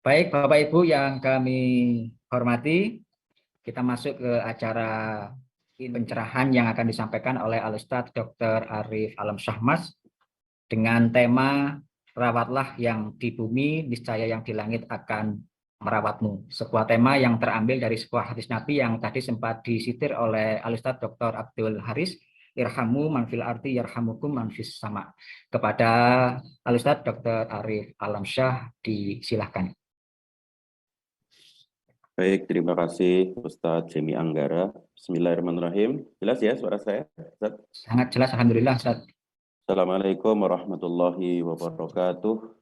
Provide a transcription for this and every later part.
Baik, Bapak Ibu yang kami hormati, kita masuk ke acara pencerahan yang akan disampaikan oleh Al-Ustadz Dr. Arif Alam Syahmas dengan tema "Rawatlah yang di bumi, niscaya yang di langit akan merawatmu." Sebuah tema yang terambil dari sebuah hadis Nabi yang tadi sempat disitir oleh Al-Ustadz Dr. Abdul Haris, "Irhamu man fil ardi yarhamukum man fis sama." Kepada Al-Ustadz Dr. Arif Alam Syah, disilahkan. Baik, terima kasih Ustadz Jemi Anggara. Bismillahirrahmanirrahim. Jelas ya suara saya, Ustadz? Sangat jelas, Alhamdulillah, Ustaz. Assalamualaikum warahmatullahi wabarakatuh.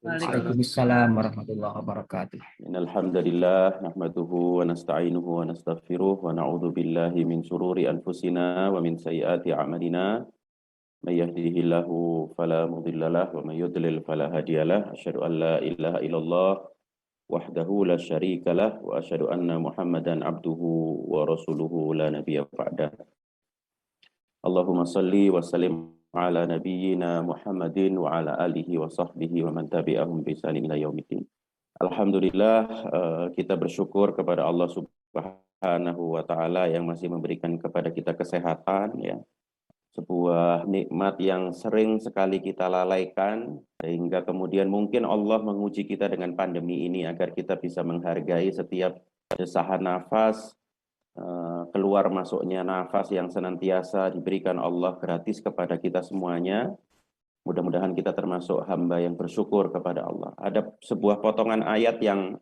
Waalaikumsalam warahmatullahi wabarakatuh. Innalhamdulillah, nahmaduhu wa nasta'inuhu wa nastaghfiruh wa na'udzu billahi min syururi anfusina wa min sayyiati a'malina. May yahdihillahu fala mudhillalah wa may yudlil fala hadiyalah. Asyhadu an la ilaha illallah wahdahu la syarikalah wa asyhadu anna Muhammadan abduhu wa rasuluhu la nabiyya ba'dah. Allahumma salli wa sallim ala nabiyyina Muhammadin wa ala alihi wa sahbihi wa man tabi'ahum bi ihsan ila yaumiddin. Alhamdulillah, kita bersyukur kepada Allah Subhanahu wa taala yang masih memberikan kepada kita kesehatan, ya. Sebuah nikmat yang sering sekali kita lalaikan, sehingga kemudian mungkin Allah menguji kita dengan pandemi ini agar kita bisa menghargai setiap desahan nafas, keluar masuknya nafas yang senantiasa diberikan Allah gratis kepada kita semuanya. Mudah-mudahan kita termasuk hamba yang bersyukur kepada Allah. Ada sebuah potongan ayat yang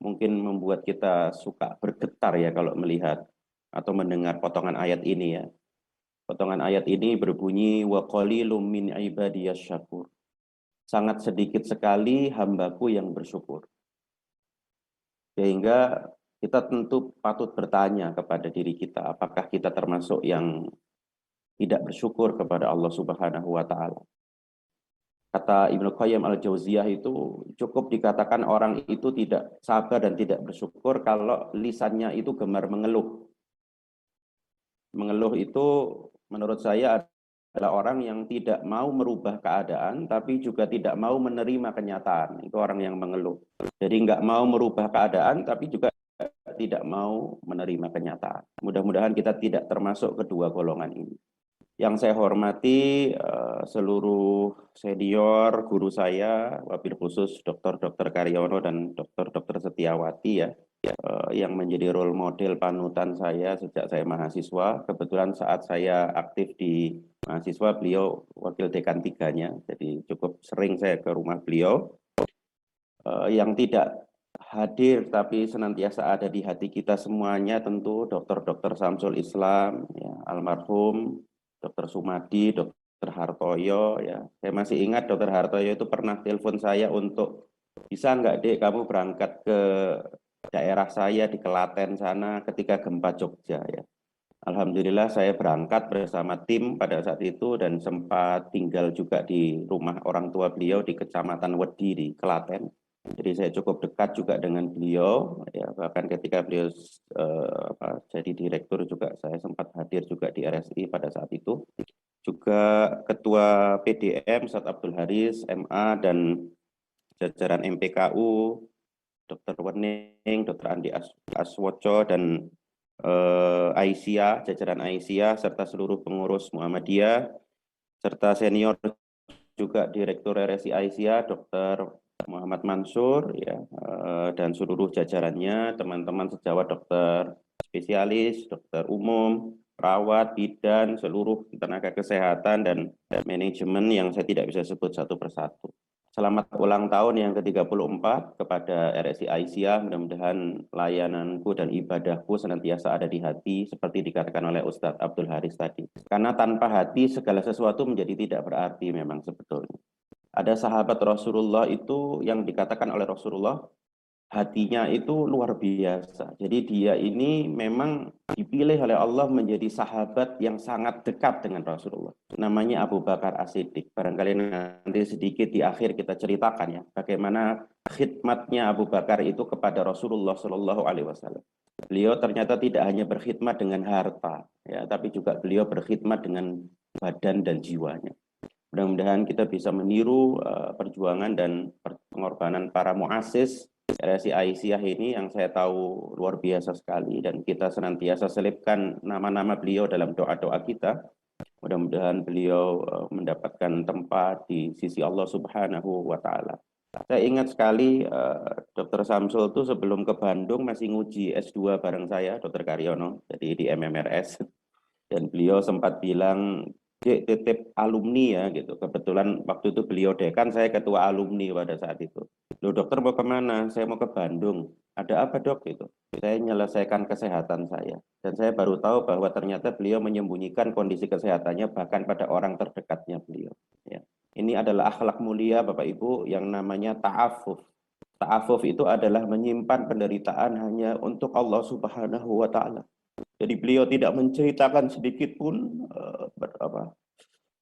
mungkin membuat kita suka bergetar ya kalau melihat atau mendengar potongan ayat ini ya. Potongan ayat ini berbunyi wa qalilum min ibadiyas syakur. Sangat sedikit sekali hambaku yang bersyukur. Sehingga kita tentu patut bertanya kepada diri kita, apakah kita termasuk yang tidak bersyukur kepada Allah Subhanahu wa taala. Kata Ibnu Qayyim al-Jauziyah itu cukup dikatakan orang itu tidak sabar dan tidak bersyukur kalau lisannya itu gemar mengeluh. Mengeluh itu menurut saya adalah orang yang tidak mau merubah keadaan, tapi juga tidak mau menerima kenyataan. Itu orang yang mengeluh. Jadi nggak mau merubah keadaan, tapi juga tidak mau menerima kenyataan. Mudah-mudahan kita tidak termasuk kedua golongan ini. Yang saya hormati seluruh senior guru saya, wabil khusus Dr. Karyono dan Dr. Setiawati ya, yang menjadi role model panutan saya sejak saya mahasiswa. Kebetulan saat saya aktif di mahasiswa, beliau wakil dekan 3-nya, jadi cukup sering saya ke rumah beliau. Yang tidak hadir tapi senantiasa ada di hati kita semuanya tentu Dr. Samsul Islam, ya, almarhum Dr. Sumadi, Dr. Hartoyo, ya. Saya masih ingat Dr. Hartoyo itu pernah telepon saya untuk bisa nggak Dek kamu berangkat ke daerah saya di Kelaten sana ketika gempa Jogja ya. Alhamdulillah saya berangkat bersama tim pada saat itu dan sempat tinggal juga di rumah orang tua beliau di Kecamatan Wedi di Kelaten. Jadi saya cukup dekat juga dengan beliau ya, bahkan ketika beliau jadi direktur juga saya sempat hadir juga di RSI pada saat itu. Juga Ketua PDM Ustadz Abdul Haris MA dan jajaran MPKU, Dr. Wening, Dr. Andi Aswoco dan Aisyah, jajaran Aisyah serta seluruh pengurus Muhammadiyah serta senior juga Direktur RSI Aisyah Dr. Muhammad Mansur ya, dan seluruh jajarannya, teman-teman sejawat dokter spesialis, dokter umum, perawat, bidan, seluruh tenaga kesehatan dan manajemen yang saya tidak bisa sebut satu persatu. Selamat ulang tahun yang ke-34 kepada RSI Aisyah. Mudah-mudahan layananku dan ibadahku senantiasa ada di hati seperti dikatakan oleh Ustadz Abdul Haris tadi. Karena tanpa hati segala sesuatu menjadi tidak berarti memang sebetulnya. Ada sahabat Rasulullah itu yang dikatakan oleh Rasulullah hatinya itu luar biasa. Jadi dia ini memang dipilih oleh Allah menjadi sahabat yang sangat dekat dengan Rasulullah. Namanya Abu Bakar As-Siddiq. Barangkali nanti sedikit di akhir kita ceritakan ya, bagaimana khidmatnya Abu Bakar itu kepada Rasulullah Shallallahu Alaihi Wasallam. Beliau ternyata tidak hanya berkhidmat dengan harta, ya, tapi juga beliau berkhidmat dengan badan dan jiwanya. Mudah-mudahan kita bisa meniru perjuangan dan pengorbanan para muassis RSI Aisyah ini yang saya tahu luar biasa sekali, dan kita senantiasa selipkan nama-nama beliau dalam doa-doa kita. Mudah-mudahan beliau mendapatkan tempat di sisi Allah Subhanahu wa Ta'ala. Saya ingat sekali Dr. Samsul itu sebelum ke Bandung masih nguji S2 bareng saya, Dr. Karyono, jadi di MMRS. Dan beliau sempat bilang, Dek, titip alumni ya gitu. Kebetulan waktu itu beliau dekan, saya ketua alumni pada saat itu. Loh dokter mau kemana? Saya mau ke Bandung. Ada apa dok? Gitu. Saya menyelesaikan kesehatan saya. Dan saya baru tahu bahwa ternyata beliau menyembunyikan kondisi kesehatannya bahkan pada orang terdekatnya beliau. Ya. Ini adalah akhlak mulia Bapak Ibu yang namanya ta'afuf. Ta'afuf itu adalah menyimpan penderitaan hanya untuk Allah Subhanahu wa Ta'ala. Jadi beliau tidak menceritakan sedikit pun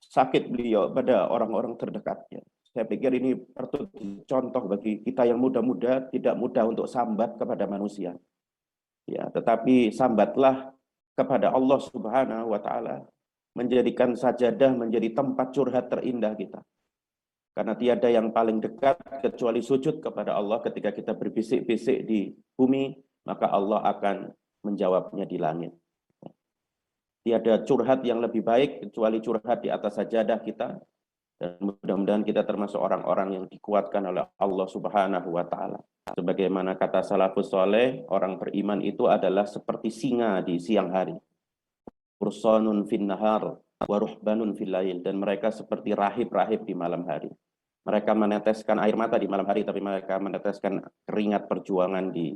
sakit beliau pada orang-orang terdekatnya. Saya pikir ini patut contoh bagi kita yang muda-muda, tidak mudah untuk sambat kepada manusia. Ya, tetapi sambatlah kepada Allah Subhanahu wa Ta'ala, menjadikan sajadah menjadi tempat curhat terindah kita. Karena tiada yang paling dekat kecuali sujud kepada Allah ketika kita berbisik-bisik di bumi, maka Allah akan menjawabnya di langit. Tiada curhat yang lebih baik kecuali curhat di atas sajadah kita. Dan mudah-mudahan kita termasuk orang-orang yang dikuatkan oleh Allah Subhanahu wa Ta'ala. Sebagaimana kata salafus soleh, orang beriman itu adalah seperti singa di siang hari. Fursanun fin nahar, wa ruhbanun fil lail. Dan mereka seperti rahib-rahib di malam hari. Mereka meneteskan air mata di malam hari, tapi mereka meneteskan keringat perjuangan di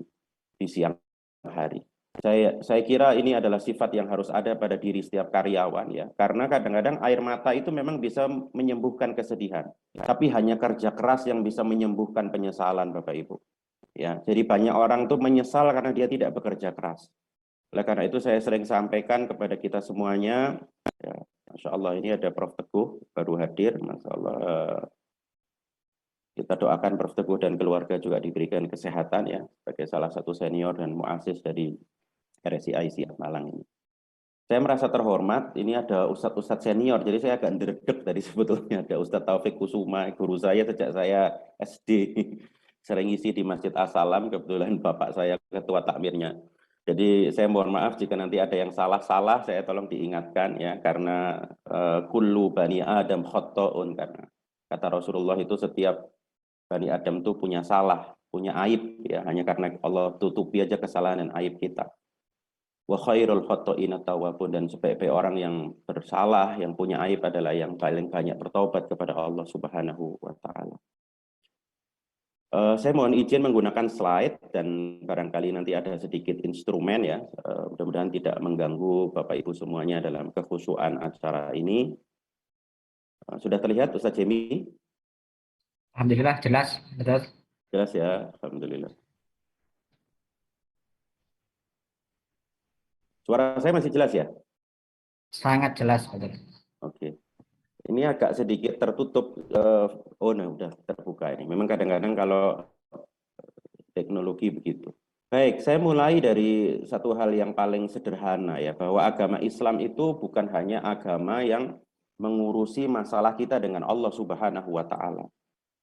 siang hari. Saya kira ini adalah sifat yang harus ada pada diri setiap karyawan ya, karena kadang-kadang air mata itu memang bisa menyembuhkan kesedihan, tapi hanya kerja keras yang bisa menyembuhkan penyesalan Bapak Ibu. Ya, jadi banyak orang tuh menyesal karena dia tidak bekerja keras. Oleh karena itu saya sering sampaikan kepada kita semuanya, ya, Masya Allah ini ada Prof. Teguh baru hadir, Masya Allah. Kita doakan Prof. Teguh dan keluarga juga diberikan kesehatan ya, sebagai salah satu senior dan muassis dari RSI Aisyah Malang ini. Saya merasa terhormat, ini ada ustadz-ustadz senior, jadi saya agak ndredeg tadi sebetulnya. Ada Ustadz Taufik Kusuma, guru saya sejak saya SD. Sering isi di Masjid As-Salam, kebetulan bapak saya ketua takmirnya. Jadi saya mohon maaf jika nanti ada yang salah-salah, saya tolong diingatkan ya, karena kullu bani Adam khotta'un, karena kata Rasulullah itu setiap Bani Adam itu punya salah, punya aib ya, hanya karena Allah tutupi aja kesalahan dan aib kita. Wa khairul khotta'ina tawwabun, dan sebaik-baik orang yang bersalah, yang punya aib adalah yang paling banyak bertaubat kepada Allah Subhanahu wa Ta'ala. Saya mohon izin menggunakan slide dan barangkali nanti ada sedikit instrumen ya. Mudah-mudahan tidak mengganggu Bapak Ibu semuanya dalam kekhusyuan acara ini. Sudah terlihat Ustaz Jemi? Alhamdulillah jelas, betul. Jelas ya, alhamdulillah. Suara saya masih jelas ya? Sangat jelas, betul. Oke. Ini agak sedikit tertutup. Oh, nah udah terbuka ini. Memang kadang-kadang kalau teknologi begitu. Baik, saya mulai dari satu hal yang paling sederhana ya, bahwa agama Islam itu bukan hanya agama yang mengurusi masalah kita dengan Allah Subhanahu wa Ta'ala.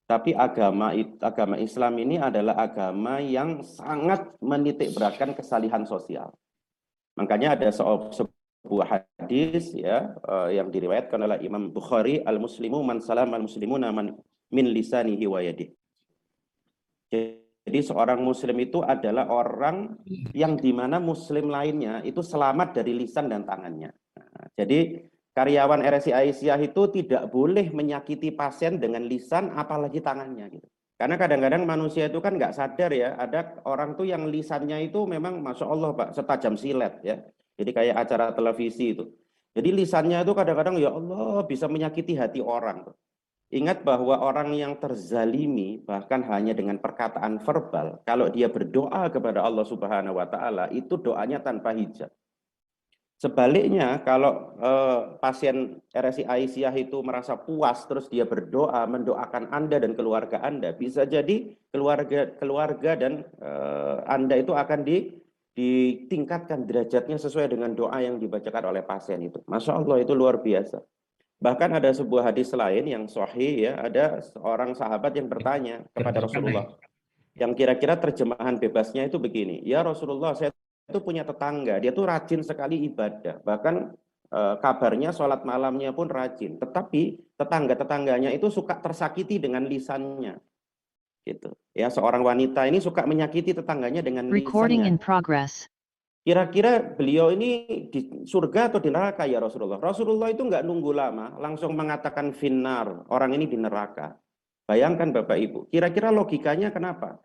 Tapi agama Islam ini adalah agama yang sangat menitikberatkan kesalihan sosial. Makanya ada sebuah hadis ya yang diriwayatkan oleh Imam Bukhari, al-muslimu man salam al-muslimuna min lisanihi wa yadihi. Jadi seorang muslim itu adalah orang yang dimana muslim lainnya itu selamat dari lisan dan tangannya. Nah, jadi karyawan RSI Aisyah itu tidak boleh menyakiti pasien dengan lisan apalagi tangannya gitu. Karena kadang-kadang manusia itu kan nggak sadar ya, ada orang tuh yang lisannya itu memang Masya Allah Pak, setajam silet ya. Jadi kayak acara televisi itu. Jadi lisannya itu kadang-kadang ya Allah bisa menyakiti hati orang. Ingat bahwa orang yang terzalimi bahkan hanya dengan perkataan verbal, kalau dia berdoa kepada Allah Subhanahu wa Ta'ala, itu doanya tanpa hijab. Sebaliknya, kalau pasien RSI Aisyah itu merasa puas, terus dia berdoa, mendoakan Anda dan keluarga Anda, bisa jadi keluarga dan Anda itu akan ditingkatkan derajatnya sesuai dengan doa yang dibacakan oleh pasien itu. Masya Allah, itu luar biasa. Bahkan ada sebuah hadis lain yang sahih ya, ada seorang sahabat yang bertanya kepada Rasulullah, yang kira-kira terjemahan bebasnya itu begini, ya Rasulullah, saya itu punya tetangga, dia tuh rajin sekali ibadah, bahkan kabarnya sholat malamnya pun rajin, tetapi tetangga-tetangganya itu suka tersakiti dengan lisannya, gitu. Ya, seorang wanita ini suka menyakiti tetangganya dengan Recording in lisannya. progress. Kira-kira beliau ini di surga atau di neraka ya Rasulullah? Rasulullah itu nggak nunggu lama, langsung mengatakan finnar, orang ini di neraka. Bayangkan Bapak Ibu, kira-kira logikanya kenapa?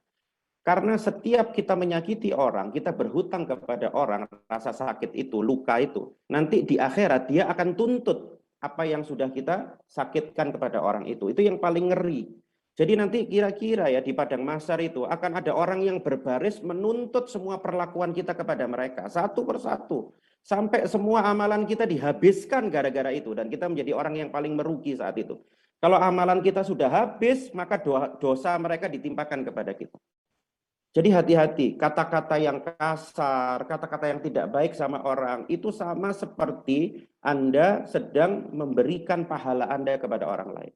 Karena setiap kita menyakiti orang, kita berhutang kepada orang, rasa sakit itu, luka itu, nanti di akhirat dia akan tuntut apa yang sudah kita sakitkan kepada orang itu. Itu yang paling ngeri. Jadi nanti kira-kira ya di padang mahsyar itu akan ada orang yang berbaris menuntut semua perlakuan kita kepada mereka satu persatu sampai semua amalan kita dihabiskan gara-gara itu dan kita menjadi orang yang paling merugi saat itu. Kalau amalan kita sudah habis, maka dosa mereka ditimpakan kepada kita. Jadi hati-hati, kata-kata yang kasar, kata-kata yang tidak baik sama orang itu sama seperti Anda sedang memberikan pahala Anda kepada orang lain.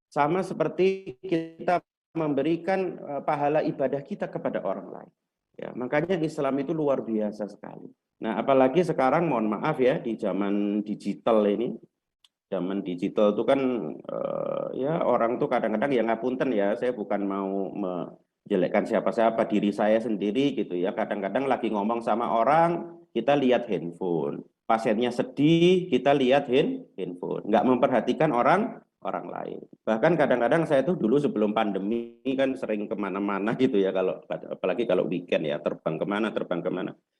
Sama seperti kita memberikan pahala ibadah kita kepada orang lain. Ya, makanya Islam itu luar biasa sekali. Nah, apalagi sekarang mohon maaf ya di zaman digital ini, zaman digital itu kan ya orang tuh kadang-kadang ya ngapunten ya, saya bukan mau menjelekkan siapa-siapa, diri saya sendiri gitu ya. Kadang-kadang lagi ngomong sama orang, kita lihat handphone. Pasiennya sedih, kita lihat handphone. Nggak memperhatikan orang lain. Bahkan kadang-kadang saya tuh dulu sebelum pandemi kan sering kemana-mana gitu ya, kalau apalagi kalau weekend ya, terbang kemana.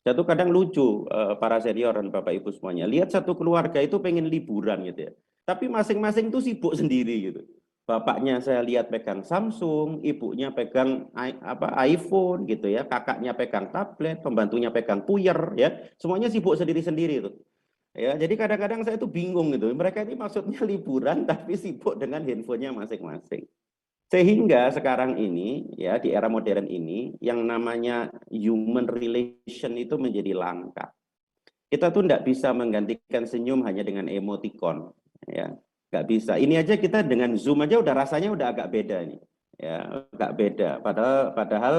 Saya tuh kadang lucu para senior dan Bapak Ibu semuanya, lihat satu keluarga itu pengen liburan gitu ya, tapi masing-masing tuh sibuk sendiri gitu. Bapaknya saya lihat pegang Samsung, ibunya pegang iPhone gitu ya, kakaknya pegang tablet, pembantunya pegang puyer ya, semuanya sibuk sendiri-sendiri itu. Ya, jadi kadang-kadang saya tuh bingung gitu. Mereka ini maksudnya liburan tapi sibuk dengan handphonenya masing-masing. Sehingga sekarang ini ya di era modern ini yang namanya human relation itu menjadi langka. Kita tuh tidak bisa menggantikan senyum hanya dengan emoticon, ya nggak bisa. Ini aja kita dengan Zoom aja udah rasanya udah agak beda nih, ya agak beda. Padahal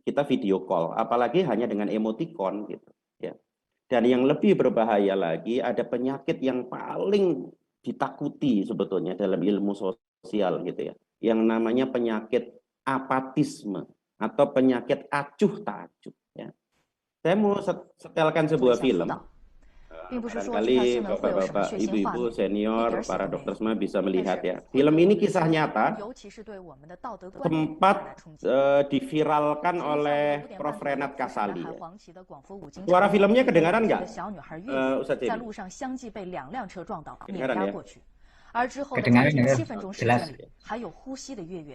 kita video call, apalagi hanya dengan emoticon gitu, ya. Dan yang lebih berbahaya lagi, ada penyakit yang paling ditakuti sebetulnya dalam ilmu sosial gitu ya, yang namanya penyakit apatisme atau penyakit acuh tak acuh. Ya. Saya mau setelkan sebuah film. Barangkali bapak-bapak, ibu-ibu, senior, para dokter semua bisa melihat ya. Film ini kisah nyata, sempat diviralkan oleh Prof. Renat Kasali. Ya. Suara filmnya kedengaran nggak, Ustadz Cedi? Kedengaran ya? Kedengaran ya, jelas.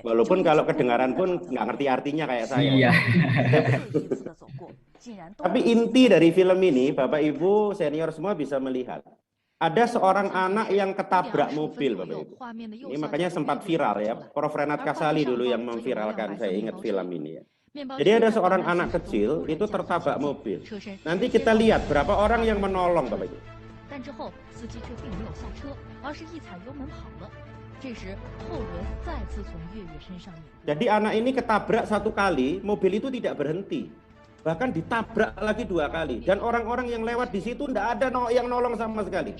Walaupun kalau kedengaran pun nggak ngerti artinya kayak saya. Iya. Tapi inti dari film ini, Bapak Ibu senior semua bisa melihat. Ada seorang anak yang ketabrak mobil, Bapak Ibu. Ini makanya sempat viral ya. Prof. Renat Kasali dulu yang memviralkan, saya ingat film ini ya. Jadi ada seorang anak kecil itu tertabrak mobil. Nanti kita lihat berapa orang yang menolong, Bapak Ibu. Jadi anak ini ketabrak satu kali, mobil itu tidak berhenti. Bahkan ditabrak lagi 2 kali. Dan orang-orang yang lewat di situ tidak ada yang nolong sama sekali.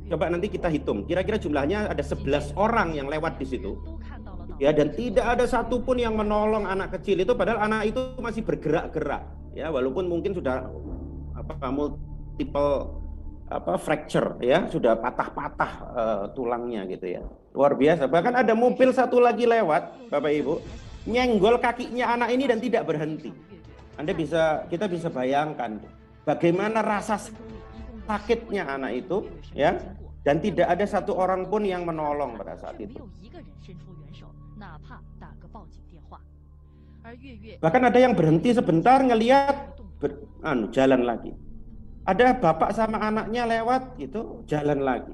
Coba nanti kita hitung, kira-kira jumlahnya ada 11 orang yang lewat di situ. Ya, dan tidak ada satupun yang menolong anak kecil itu, padahal anak itu masih bergerak-gerak. Ya, walaupun mungkin sudah multiple fracture ya, sudah patah-patah tulangnya gitu ya. Luar biasa. Bahkan ada mobil satu lagi lewat, Bapak Ibu, nyenggol kakinya anak ini dan tidak berhenti. Kita bisa bayangkan bagaimana rasa sakitnya anak itu ya, dan tidak ada satu orang pun yang menolong pada saat itu. Bahkan ada yang berhenti sebentar ngelihat jalan lagi. Ada bapak sama anaknya lewat gitu, jalan lagi.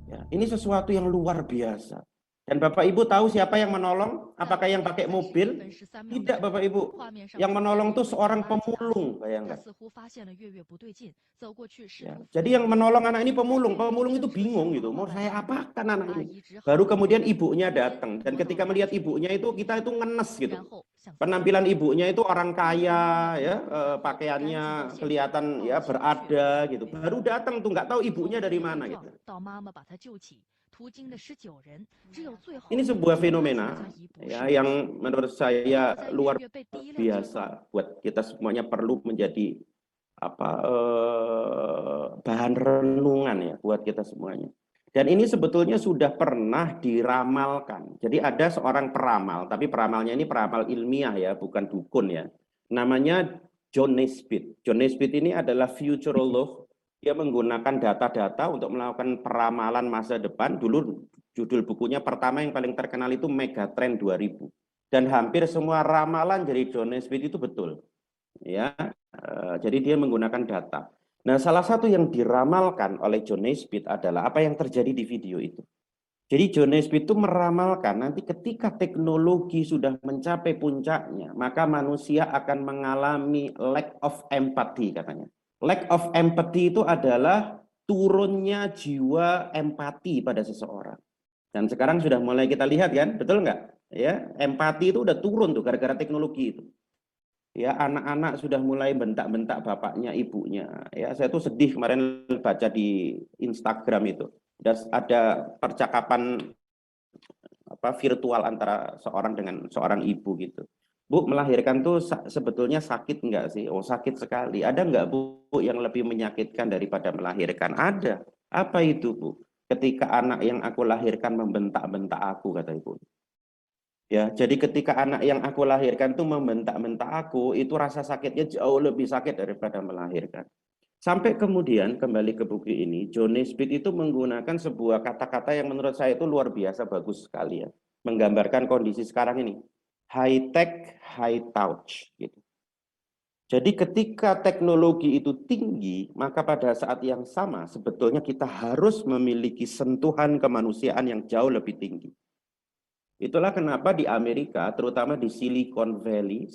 Ya, ini sesuatu yang luar biasa. Dan Bapak Ibu tahu siapa yang menolong? Apakah yang pakai mobil? Tidak, Bapak Ibu. Yang menolong itu seorang pemulung, bayangkan. Ya. Jadi yang menolong anak ini pemulung. Pemulung itu bingung gitu. Mau saya apakan anak ini? Baru kemudian ibunya datang. Dan ketika melihat ibunya itu, kita itu ngenes gitu. Penampilan ibunya itu orang kaya, ya, pakaiannya kelihatan ya berada gitu. Baru datang tuh, nggak tahu ibunya dari mana gitu. Ini sebuah fenomena ya yang menurut saya luar biasa buat kita semuanya, perlu menjadi bahan renungan ya buat kita semuanya. Dan ini sebetulnya sudah pernah diramalkan. Jadi ada seorang peramal, tapi peramalnya ini peramal ilmiah ya, bukan dukun ya. Namanya John Naisbitt. John Naisbitt ini adalah futurolog. Dia menggunakan data-data untuk melakukan peramalan masa depan. Dulu judul bukunya pertama yang paling terkenal itu Megatrend 2000. Dan hampir semua ramalan dari John Naisbitt itu betul. Ya, jadi dia menggunakan data. Nah, salah satu yang diramalkan oleh John Naisbitt adalah apa yang terjadi di video itu. Jadi John Naisbitt itu meramalkan nanti ketika teknologi sudah mencapai puncaknya, maka manusia akan mengalami lack of empathy katanya. Lack of empathy itu adalah turunnya jiwa empati pada seseorang. Dan sekarang sudah mulai kita lihat kan, betul nggak? Ya, empati itu udah turun tuh gara-gara teknologi itu. Ya, anak-anak sudah mulai bentak-bentak bapaknya, ibunya. Ya, saya tuh sedih kemarin baca di Instagram itu. Ada percakapan virtual antara seorang dengan seorang ibu gitu. Bu, melahirkan tuh sebetulnya sakit enggak sih? Oh, sakit sekali. Ada enggak, Bu, yang lebih menyakitkan daripada melahirkan? Ada. Apa itu, Bu? Ketika anak yang aku lahirkan membentak-bentak aku, kata ibu. Ya, jadi ketika anak yang aku lahirkan tuh membentak-bentak aku, itu rasa sakitnya jauh lebih sakit daripada melahirkan. Sampai kemudian kembali ke buku ini, John Naisbitt itu menggunakan sebuah kata-kata yang menurut saya itu luar biasa bagus sekali ya, menggambarkan kondisi sekarang ini, high tech, high touch gitu. Jadi ketika teknologi itu tinggi, maka pada saat yang sama sebetulnya kita harus memiliki sentuhan kemanusiaan yang jauh lebih tinggi. Itulah kenapa di Amerika, terutama di Silicon Valley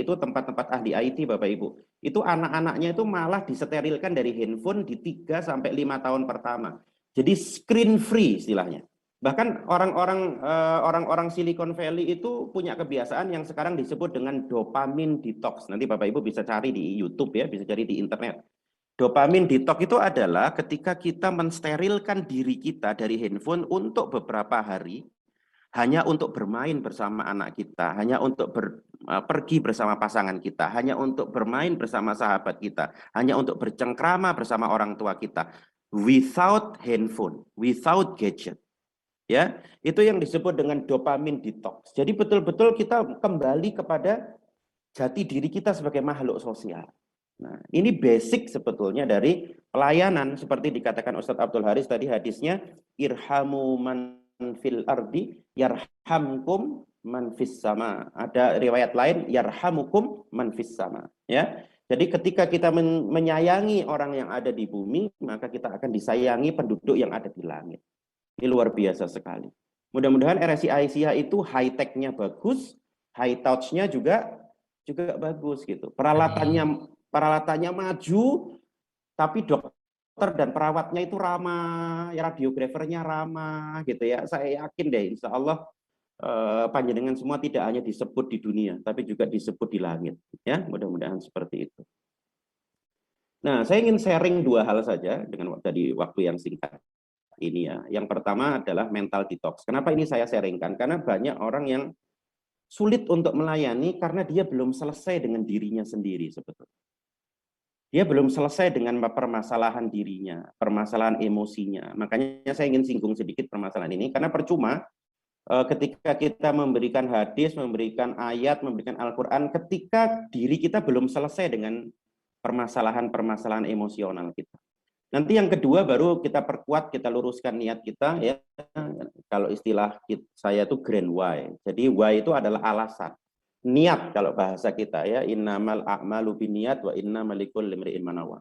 itu tempat-tempat ahli IT, Bapak Ibu. Itu anak-anaknya itu malah disterilkan dari handphone di 3-5 tahun pertama. Jadi screen free istilahnya. Bahkan orang-orang Silicon Valley itu punya kebiasaan yang sekarang disebut dengan dopamine detox. Nanti Bapak Ibu bisa cari di YouTube ya, bisa cari di internet. Dopamine detox itu adalah ketika kita mensterilkan diri kita dari handphone untuk beberapa hari, hanya untuk bermain bersama anak kita, hanya untuk pergi bersama pasangan kita, hanya untuk bermain bersama sahabat kita, hanya untuk bercengkrama bersama orang tua kita, without handphone, without gadget. Ya, itu yang disebut dengan dopamine detox. Jadi betul-betul kita kembali kepada jati diri kita sebagai makhluk sosial. Nah, ini basic sebetulnya dari pelayanan, seperti dikatakan Ustadz Abdul Haris tadi hadisnya, irhamu man fil ardi yarhamkum man fis sama. Ada riwayat lain yarhamukum man fis sama, ya. Jadi ketika kita menyayangi orang yang ada di bumi, maka kita akan disayangi penduduk yang ada di langit. Ini luar biasa sekali. Mudah-mudahan RSI Aisyah itu high tech-nya bagus, high touch-nya juga bagus gitu. Peralatannya maju, tapi dokter dan perawatnya itu ramah, ya, radiografernya ramah gitu ya. Saya yakin deh, insya Allah panjenengan semua tidak hanya disebut di dunia, tapi juga disebut di langit. Ya, mudah-mudahan seperti itu. Nah, saya ingin sharing 2 hal saja dengan tadi waktu yang singkat ini ya. Yang pertama adalah mental detox. Kenapa ini saya sharingkan? Karena banyak orang yang sulit untuk melayani karena dia belum selesai dengan dirinya sendiri sebetulnya. Dia belum selesai dengan permasalahan dirinya, permasalahan emosinya. Makanya saya ingin singgung sedikit permasalahan ini, karena percuma ketika kita memberikan hadis, memberikan ayat, memberikan Al-Quran, ketika diri kita belum selesai dengan permasalahan-permasalahan emosional kita. Nanti yang kedua baru kita perkuat, kita luruskan niat kita, ya. Kalau istilah saya itu grand why. Jadi why itu adalah alasan. Niat kalau bahasa kita ya, innamal a'malu binniyat wa innamal likulli imri'in ma nawa.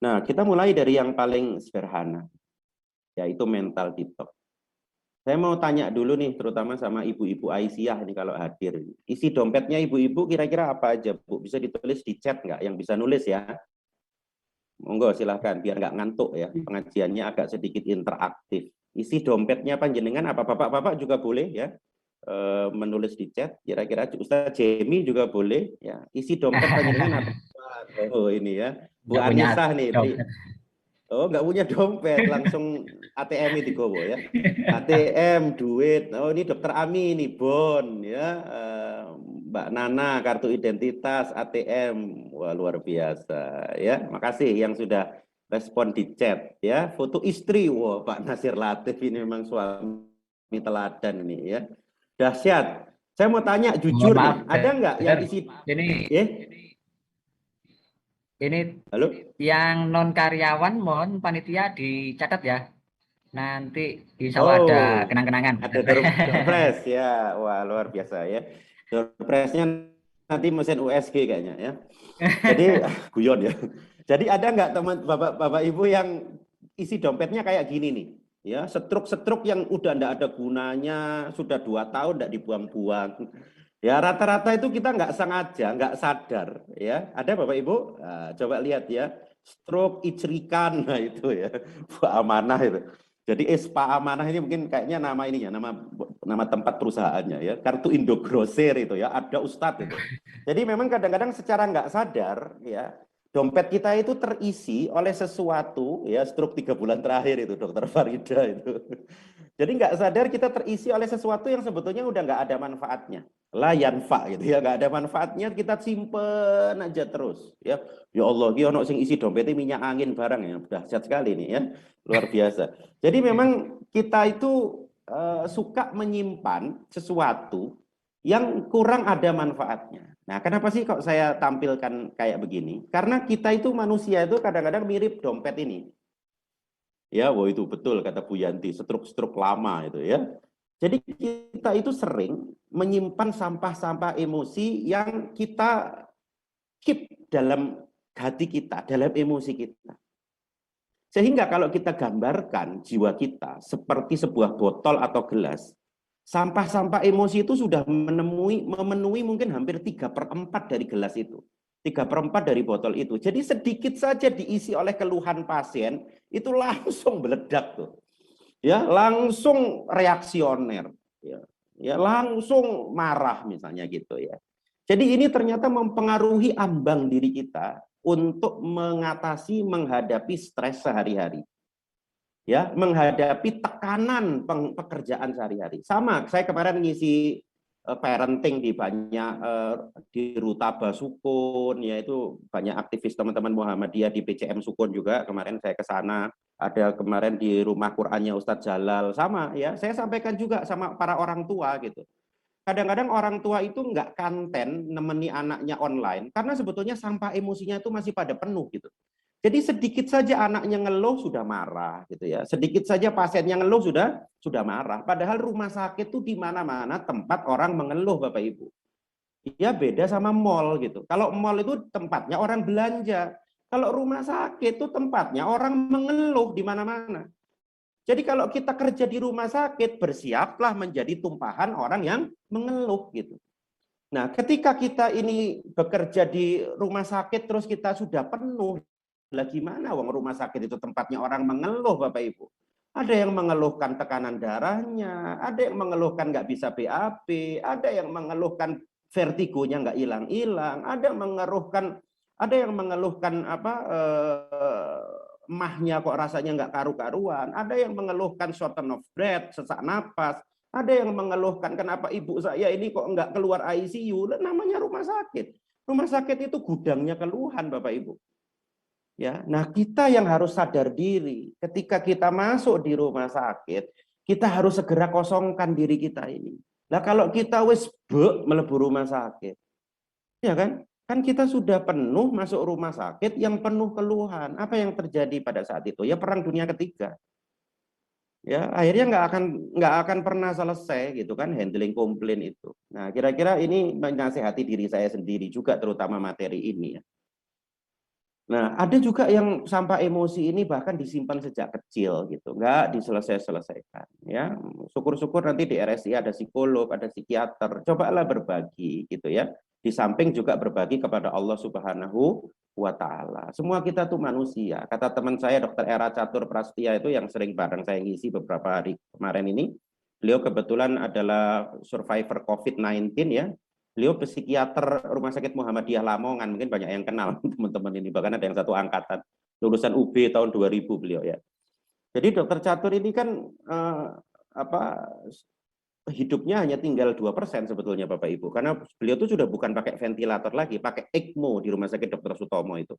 Nah, kita mulai dari yang paling sederhana, yaitu mental detox. Saya mau tanya dulu nih, terutama sama ibu-ibu Aisyah nih kalau hadir. Isi dompetnya ibu-ibu kira-kira apa aja, Bu? Bisa ditulis di chat nggak? Yang bisa nulis ya. Monggo silahkan, biar nggak ngantuk ya. Pengajiannya agak sedikit interaktif. Isi dompetnya panjenengan apa bapak-bapak juga boleh ya. Menulis di chat. Kira-kira Ustaz Jemi juga boleh ya. Isi dompet panjenengan apa? Oh ini ya. Bu Nggak punya Anisah nih. dompet. Oh, nggak punya dompet, langsung ATM itu gowo ya. ATM, duit. Oh, ini Dokter Ami nih, Bon ya. Mbak Nana, kartu identitas, ATM. Wah, luar biasa ya. Makasih yang sudah respon di chat ya. Foto istri, wah Pak Nasir Latif ini memang suami teladan ini ya. Dahsyat. Saya mau tanya Mohon jujur maaf, nih, ada nggak yang isi ini Halo? yang non karyawan mohon panitia dicatat ya. Nanti insya Allah ada Oh, kenang-kenangan. ada doorpress ya. Wah, luar biasa ya. Doorpressnya nanti mesin USG kayaknya ya. Jadi guyon ya. Jadi ada nggak teman bapak ibu yang isi dompetnya kayak gini nih? Ya, setruk-setruk yang udah nggak ada gunanya, sudah 2 tahun nggak dibuang-buang. Ya rata-rata itu kita nggak sengaja, nggak sadar. Ya, ada bapak ibu. Nah, coba lihat ya, struk icerikan, nah itu ya, amanah itu. Jadi Espa Amanah ini mungkin kayaknya nama ininya, nama tempat perusahaannya ya. Kartu Indogrosir itu ya, ada Ustadz itu. Jadi memang kadang-kadang secara nggak sadar ya, dompet kita itu terisi oleh sesuatu ya, struk 3 bulan terakhir itu Dokter Farida itu. Jadi nggak sadar kita terisi oleh sesuatu yang sebetulnya udah nggak ada manfaatnya. Layanfa gitu ya, nggak ada manfaatnya, kita simpen aja terus ya. Ya Allah, ki ono sing isi dompetnya minyak angin barang ya, dahsyat sekali nih ya, luar biasa. Jadi memang kita itu suka menyimpan sesuatu yang kurang ada manfaatnya. Nah, kenapa sih kok saya tampilkan kayak begini? Karena kita itu manusia itu kadang-kadang mirip dompet ini. Ya, wah itu betul kata Bu Yanti, setruk-setruk lama itu ya. Jadi kita itu sering menyimpan sampah-sampah emosi yang kita keep dalam hati kita, dalam emosi kita. Sehingga kalau kita gambarkan jiwa kita seperti sebuah botol atau gelas, sampah-sampah emosi itu sudah memenuhi mungkin hampir 3/4 dari gelas itu. 3/4 dari botol itu. Jadi sedikit saja diisi oleh keluhan pasien, itu langsung meledak tuh. Ya, langsung reaksioner. Ya, langsung marah misalnya gitu ya. Jadi ini ternyata mempengaruhi ambang diri kita untuk mengatasi, menghadapi stres sehari-hari. Ya, menghadapi tekanan pekerjaan sehari-hari. Sama, saya kemarin ngisi parenting di banyak di Rutaba Sukun, yaitu banyak aktivis teman-teman Muhammadiyah di PCM Sukun juga. Kemarin saya ke sana, ada kemarin di rumah Qur'annya Ustadz Jalal, sama ya. Saya sampaikan juga sama para orang tua gitu. Kadang-kadang orang tua itu nggak kanten nemeni anaknya online karena sebetulnya sampah emosinya itu masih pada penuh gitu. Jadi sedikit saja anaknya ngeluh sudah marah gitu ya. Sedikit saja pasiennya ngeluh sudah marah. Padahal rumah sakit itu di mana-mana tempat orang mengeluh Bapak Ibu. Ya beda sama mall gitu. Kalau mall itu tempatnya orang belanja. Kalau rumah sakit itu tempatnya orang mengeluh di mana-mana. Jadi kalau kita kerja di rumah sakit, bersiaplah menjadi tumpahan orang yang mengeluh gitu. Nah, ketika kita ini bekerja di rumah sakit terus kita sudah penuh, lah gimana wong rumah sakit itu tempatnya orang mengeluh Bapak Ibu. Ada yang mengeluhkan tekanan darahnya, ada yang mengeluhkan nggak bisa BAB, ada yang mengeluhkan vertigonya nggak hilang-hilang, ada yang mengeluhkan apa emahnya kok rasanya nggak karu-karuan, ada yang mengeluhkan shortness of breath, sesak napas, ada yang mengeluhkan kenapa ibu saya ini kok nggak keluar ICU, namanya rumah sakit. Rumah sakit itu gudangnya keluhan Bapak Ibu. Ya, nah kita yang harus sadar diri, ketika kita masuk di rumah sakit, kita harus segera kosongkan diri kita ini. Nah kalau kita wis melebu rumah sakit, ya kan? Kan kita sudah penuh masuk rumah sakit yang penuh keluhan. Apa yang terjadi pada saat itu? Ya perang dunia ketiga. Ya akhirnya nggak akan pernah selesai gitu kan handling komplain itu. Nah kira-kira ini menasehati diri saya sendiri juga terutama materi ini ya. Nah ada juga yang sampah emosi ini bahkan disimpan sejak kecil gitu, nggak diselesaikan. Ya, syukur-syukur nanti di RSI ada psikolog, ada psikiater. Cobalah berbagi gitu ya. Di samping juga berbagi kepada Allah Subhanahu wa taala. Semua kita tuh manusia. Kata teman saya Dr. Era Catur Prastia itu yang sering bareng saya ngisi beberapa hari kemarin ini. Beliau kebetulan adalah survivor COVID-19 ya. Beliau psikiater Rumah Sakit Muhammadiyah Lamongan, mungkin banyak yang kenal teman-teman ini, bahkan ada yang satu angkatan. Lulusan UB tahun 2000 beliau ya. Jadi Dokter Catur ini kan hidupnya hanya tinggal 2% sebetulnya Bapak Ibu, karena beliau itu sudah bukan pakai ventilator lagi, pakai ECMO di Rumah Sakit Dr. Sutomo itu.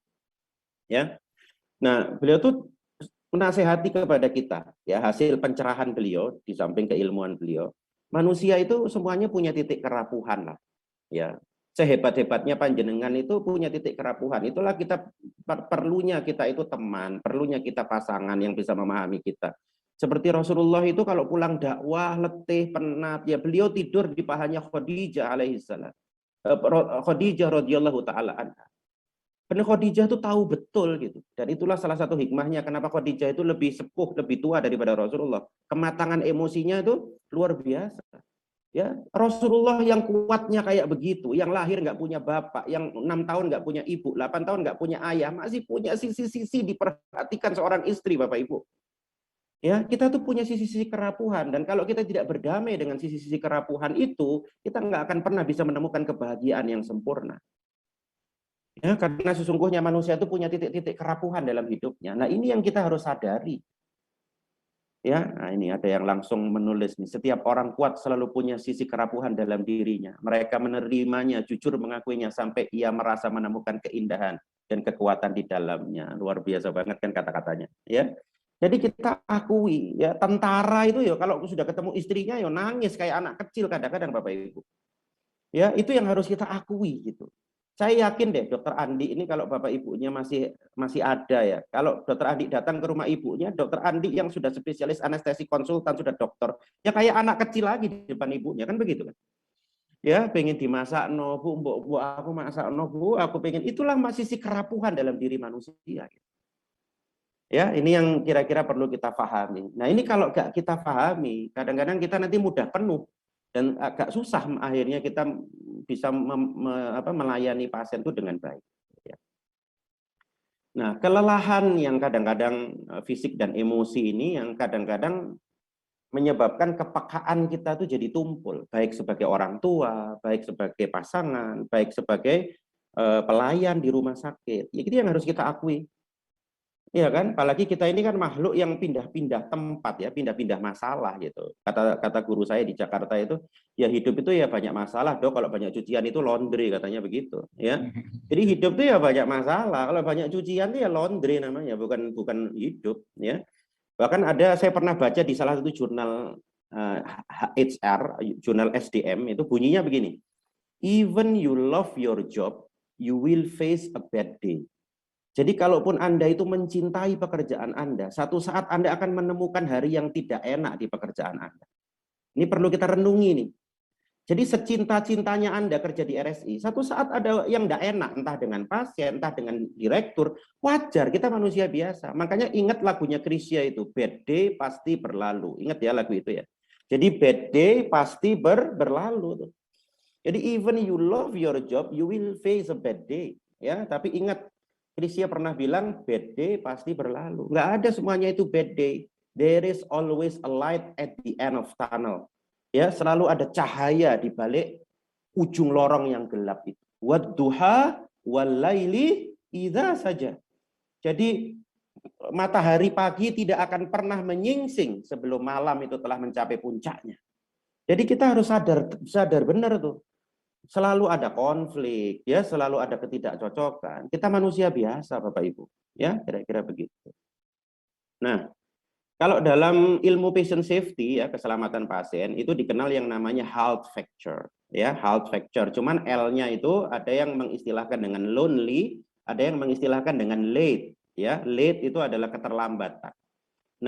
Ya. Nah, beliau tuh menasehati kepada kita, ya, hasil pencerahan beliau di samping keilmuan beliau, manusia itu semuanya punya titik kerapuhan lah, ya. Sehebat-hebatnya panjenengan itu punya titik kerapuhan. Itulah kita perlunya kita itu teman, perlunya kita pasangan yang bisa memahami kita. Seperti Rasulullah itu kalau pulang dakwah, letih, penat, ya beliau tidur di pahanya Khadijah alaihissalam. Khadijah radhiyallahu taala anha. Karena Khadijah itu tahu betul gitu. Dan itulah salah satu hikmahnya kenapa Khadijah itu lebih sepuh, lebih tua daripada Rasulullah. Kematangan emosinya itu luar biasa. Ya, Rasulullah yang kuatnya kayak begitu, yang lahir nggak punya bapak, yang 6 tahun nggak punya ibu, 8 tahun nggak punya ayah, masih punya sisi-sisi diperhatikan seorang istri, Bapak Ibu. Ya, kita tuh punya sisi-sisi kerapuhan, dan kalau kita tidak berdamai dengan sisi-sisi kerapuhan itu, kita nggak akan pernah bisa menemukan kebahagiaan yang sempurna. Ya, karena sesungguhnya manusia itu punya titik-titik kerapuhan dalam hidupnya. Nah, ini yang kita harus sadari. Ya, nah ini ada yang langsung menulis nih, setiap orang kuat selalu punya sisi kerapuhan dalam dirinya. Mereka menerimanya, jujur mengakuinya sampai ia merasa menemukan keindahan dan kekuatan di dalamnya. Luar biasa banget kan kata-katanya, ya. Jadi kita akui ya, tentara itu ya kalau sudah ketemu istrinya ya nangis kayak anak kecil kadang-kadang Bapak Ibu. Ya, itu yang harus kita akui gitu. Saya yakin deh Dokter Andi ini kalau Bapak Ibunya masih ada ya. Kalau Dokter Andi datang ke rumah ibunya, Dokter Andi yang sudah spesialis anestesi konsultan, sudah dokter, ya kayak anak kecil lagi di depan ibunya, kan begitu kan? Ya, pengen dimasak no bu, bu aku masak no bu, aku pengen, itulah masih sisi kerapuhan dalam diri manusia. Ya, ini yang kira-kira perlu kita pahami. Nah, ini kalau gak kita pahami, kadang-kadang kita nanti mudah penuh dan agak susah akhirnya kita bisa melayani pasien itu dengan baik. Ya. Nah, kelelahan yang kadang-kadang fisik dan emosi ini yang kadang-kadang menyebabkan kepekaan kita itu jadi tumpul, baik sebagai orang tua, baik sebagai pasangan, baik sebagai pelayan di rumah sakit. Ya, itu yang harus kita akui. Iya kan, apalagi kita ini kan makhluk yang pindah-pindah tempat ya, pindah-pindah masalah gitu. Kata guru saya di Jakarta itu, ya hidup itu ya banyak masalah, Dok. Kalau banyak cucian itu laundry katanya begitu, ya. Jadi hidup itu ya banyak masalah. Kalau banyak cucian itu ya laundry namanya, bukan hidup, ya. Bahkan saya pernah baca di salah satu jurnal HR, jurnal SDM itu bunyinya begini. Even you love your job, you will face a bad day. Jadi kalaupun Anda itu mencintai pekerjaan Anda, satu saat Anda akan menemukan hari yang tidak enak di pekerjaan Anda. Ini perlu kita renungi nih. Jadi secinta-cintanya Anda kerja di RSI, satu saat ada yang tidak enak, entah dengan pasien, entah dengan direktur, wajar, kita manusia biasa. Makanya ingat lagunya Krisya itu, bad day pasti berlalu. Ingat ya lagu itu ya. Jadi bad day pasti berlalu. Jadi even you love your job, you will face a bad day. Ya, tapi ingat, Krisya pernah bilang bad day pasti berlalu. Nggak ada semuanya itu bad day. There is always a light at the end of tunnel. Ya, selalu ada cahaya di balik ujung lorong yang gelap itu. Wadduha walaili idza saja. Jadi matahari pagi tidak akan pernah menyingsing sebelum malam itu telah mencapai puncaknya. Jadi kita harus sadar benar tuh. Selalu ada konflik, ya, selalu ada ketidakcocokan. Kita manusia biasa, Bapak Ibu, ya, kira-kira begitu. Nah, kalau dalam ilmu patient safety, ya, keselamatan pasien itu dikenal yang namanya health factor, ya, health factor. Cuman L-nya itu ada yang mengistilahkan dengan lonely, ada yang mengistilahkan dengan late, ya. Late itu adalah keterlambatan.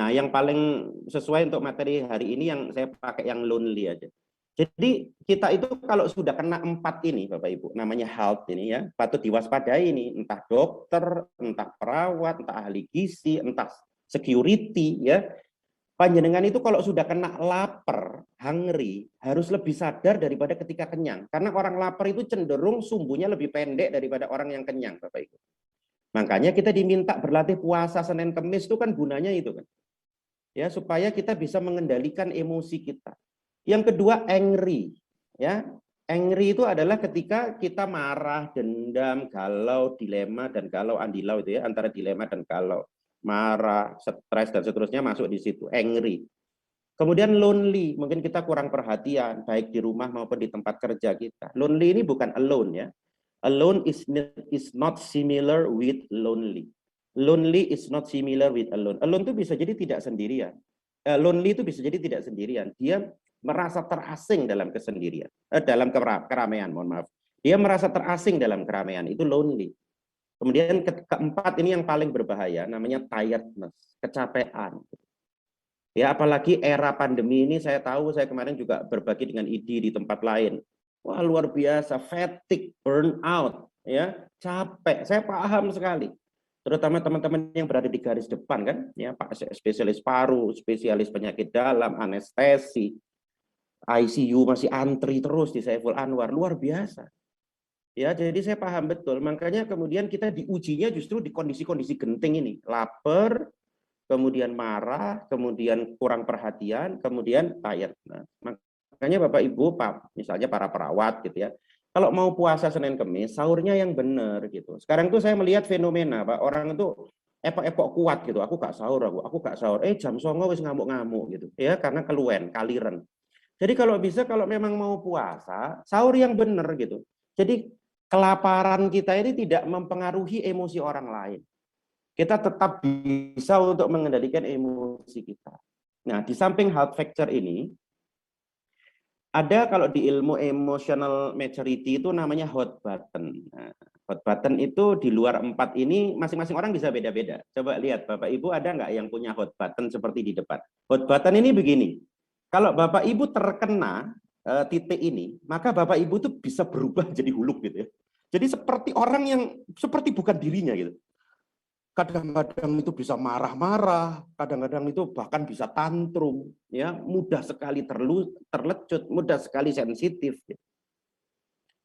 Nah, yang paling sesuai untuk materi hari ini yang saya pakai yang lonely aja. Jadi kita itu kalau sudah kena 4 ini Bapak Ibu, namanya health ini ya, patut diwaspadai ini, entah dokter, entah perawat, entah ahli gizi, entah security ya. Panjenengan itu kalau sudah kena lapar, hungry, harus lebih sadar daripada ketika kenyang. Karena orang lapar itu cenderung sumbunya lebih pendek daripada orang yang kenyang, Bapak Ibu. Makanya kita diminta berlatih puasa Senin Kemis itu kan gunanya itu kan. Ya, supaya kita bisa mengendalikan emosi kita. Yang kedua, angry. Ya, angry itu adalah ketika kita marah, dendam, galau, dilema, dan galau, andilau itu ya, antara dilema dan galau. Marah, stres, dan seterusnya masuk di situ, angry. Kemudian lonely, mungkin kita kurang perhatian, baik di rumah maupun di tempat kerja kita. Lonely ini bukan alone ya. Alone is not similar with lonely. Lonely is not similar with alone. Alone itu bisa jadi tidak sendirian. Lonely itu bisa jadi tidak sendirian. Dia merasa terasing dalam kesendirian, dalam keramaian, mohon maaf. Dia merasa terasing dalam keramaian, itu lonely. Kemudian keempat ini yang paling berbahaya, namanya tiredness, kecapean. Ya, apalagi era pandemi ini, saya tahu, saya kemarin juga berbagi dengan ID di tempat lain. Wah, luar biasa, fatigue, burnout, ya, capek. Saya paham sekali. Terutama teman-teman yang berada di garis depan kan, ya, Pak spesialis paru, spesialis penyakit dalam, anestesi, ICU masih antri terus di Saiful Anwar, luar biasa. Ya, jadi saya paham betul. Makanya kemudian kita diujinya justru di kondisi-kondisi genting ini. Lapar, kemudian marah, kemudian kurang perhatian, kemudian tired. Nah, makanya Bapak Ibu, misalnya para perawat gitu ya. Kalau mau puasa Senin Kemis, sahurnya yang benar gitu. Sekarang tuh saya melihat fenomena, Pak, orang itu epok-epok kuat gitu. Aku gak sahur, aku gak sahur. Jam 09.00 wis ngamuk-ngamuk gitu. Ya, karena keluwen, kaliren. Jadi kalau bisa, kalau memang mau puasa, sahur yang benar gitu. Jadi kelaparan kita ini tidak mempengaruhi emosi orang lain. Kita tetap bisa untuk mengendalikan emosi kita. Nah, di samping health factor ini, ada kalau di ilmu emotional maturity itu namanya hot button. Nah, hot button itu di luar 4 ini, masing-masing orang bisa beda-beda. Coba lihat, Bapak Ibu ada nggak yang punya hot button seperti di depan? Hot button ini begini, kalau Bapak Ibu terkena titik ini, maka Bapak Ibu tuh bisa berubah jadi huluk gitu ya. Jadi seperti orang yang seperti bukan dirinya gitu. Kadang-kadang itu bisa marah-marah, kadang-kadang itu bahkan bisa tantrum, ya, mudah sekali terlecut, mudah sekali sensitif.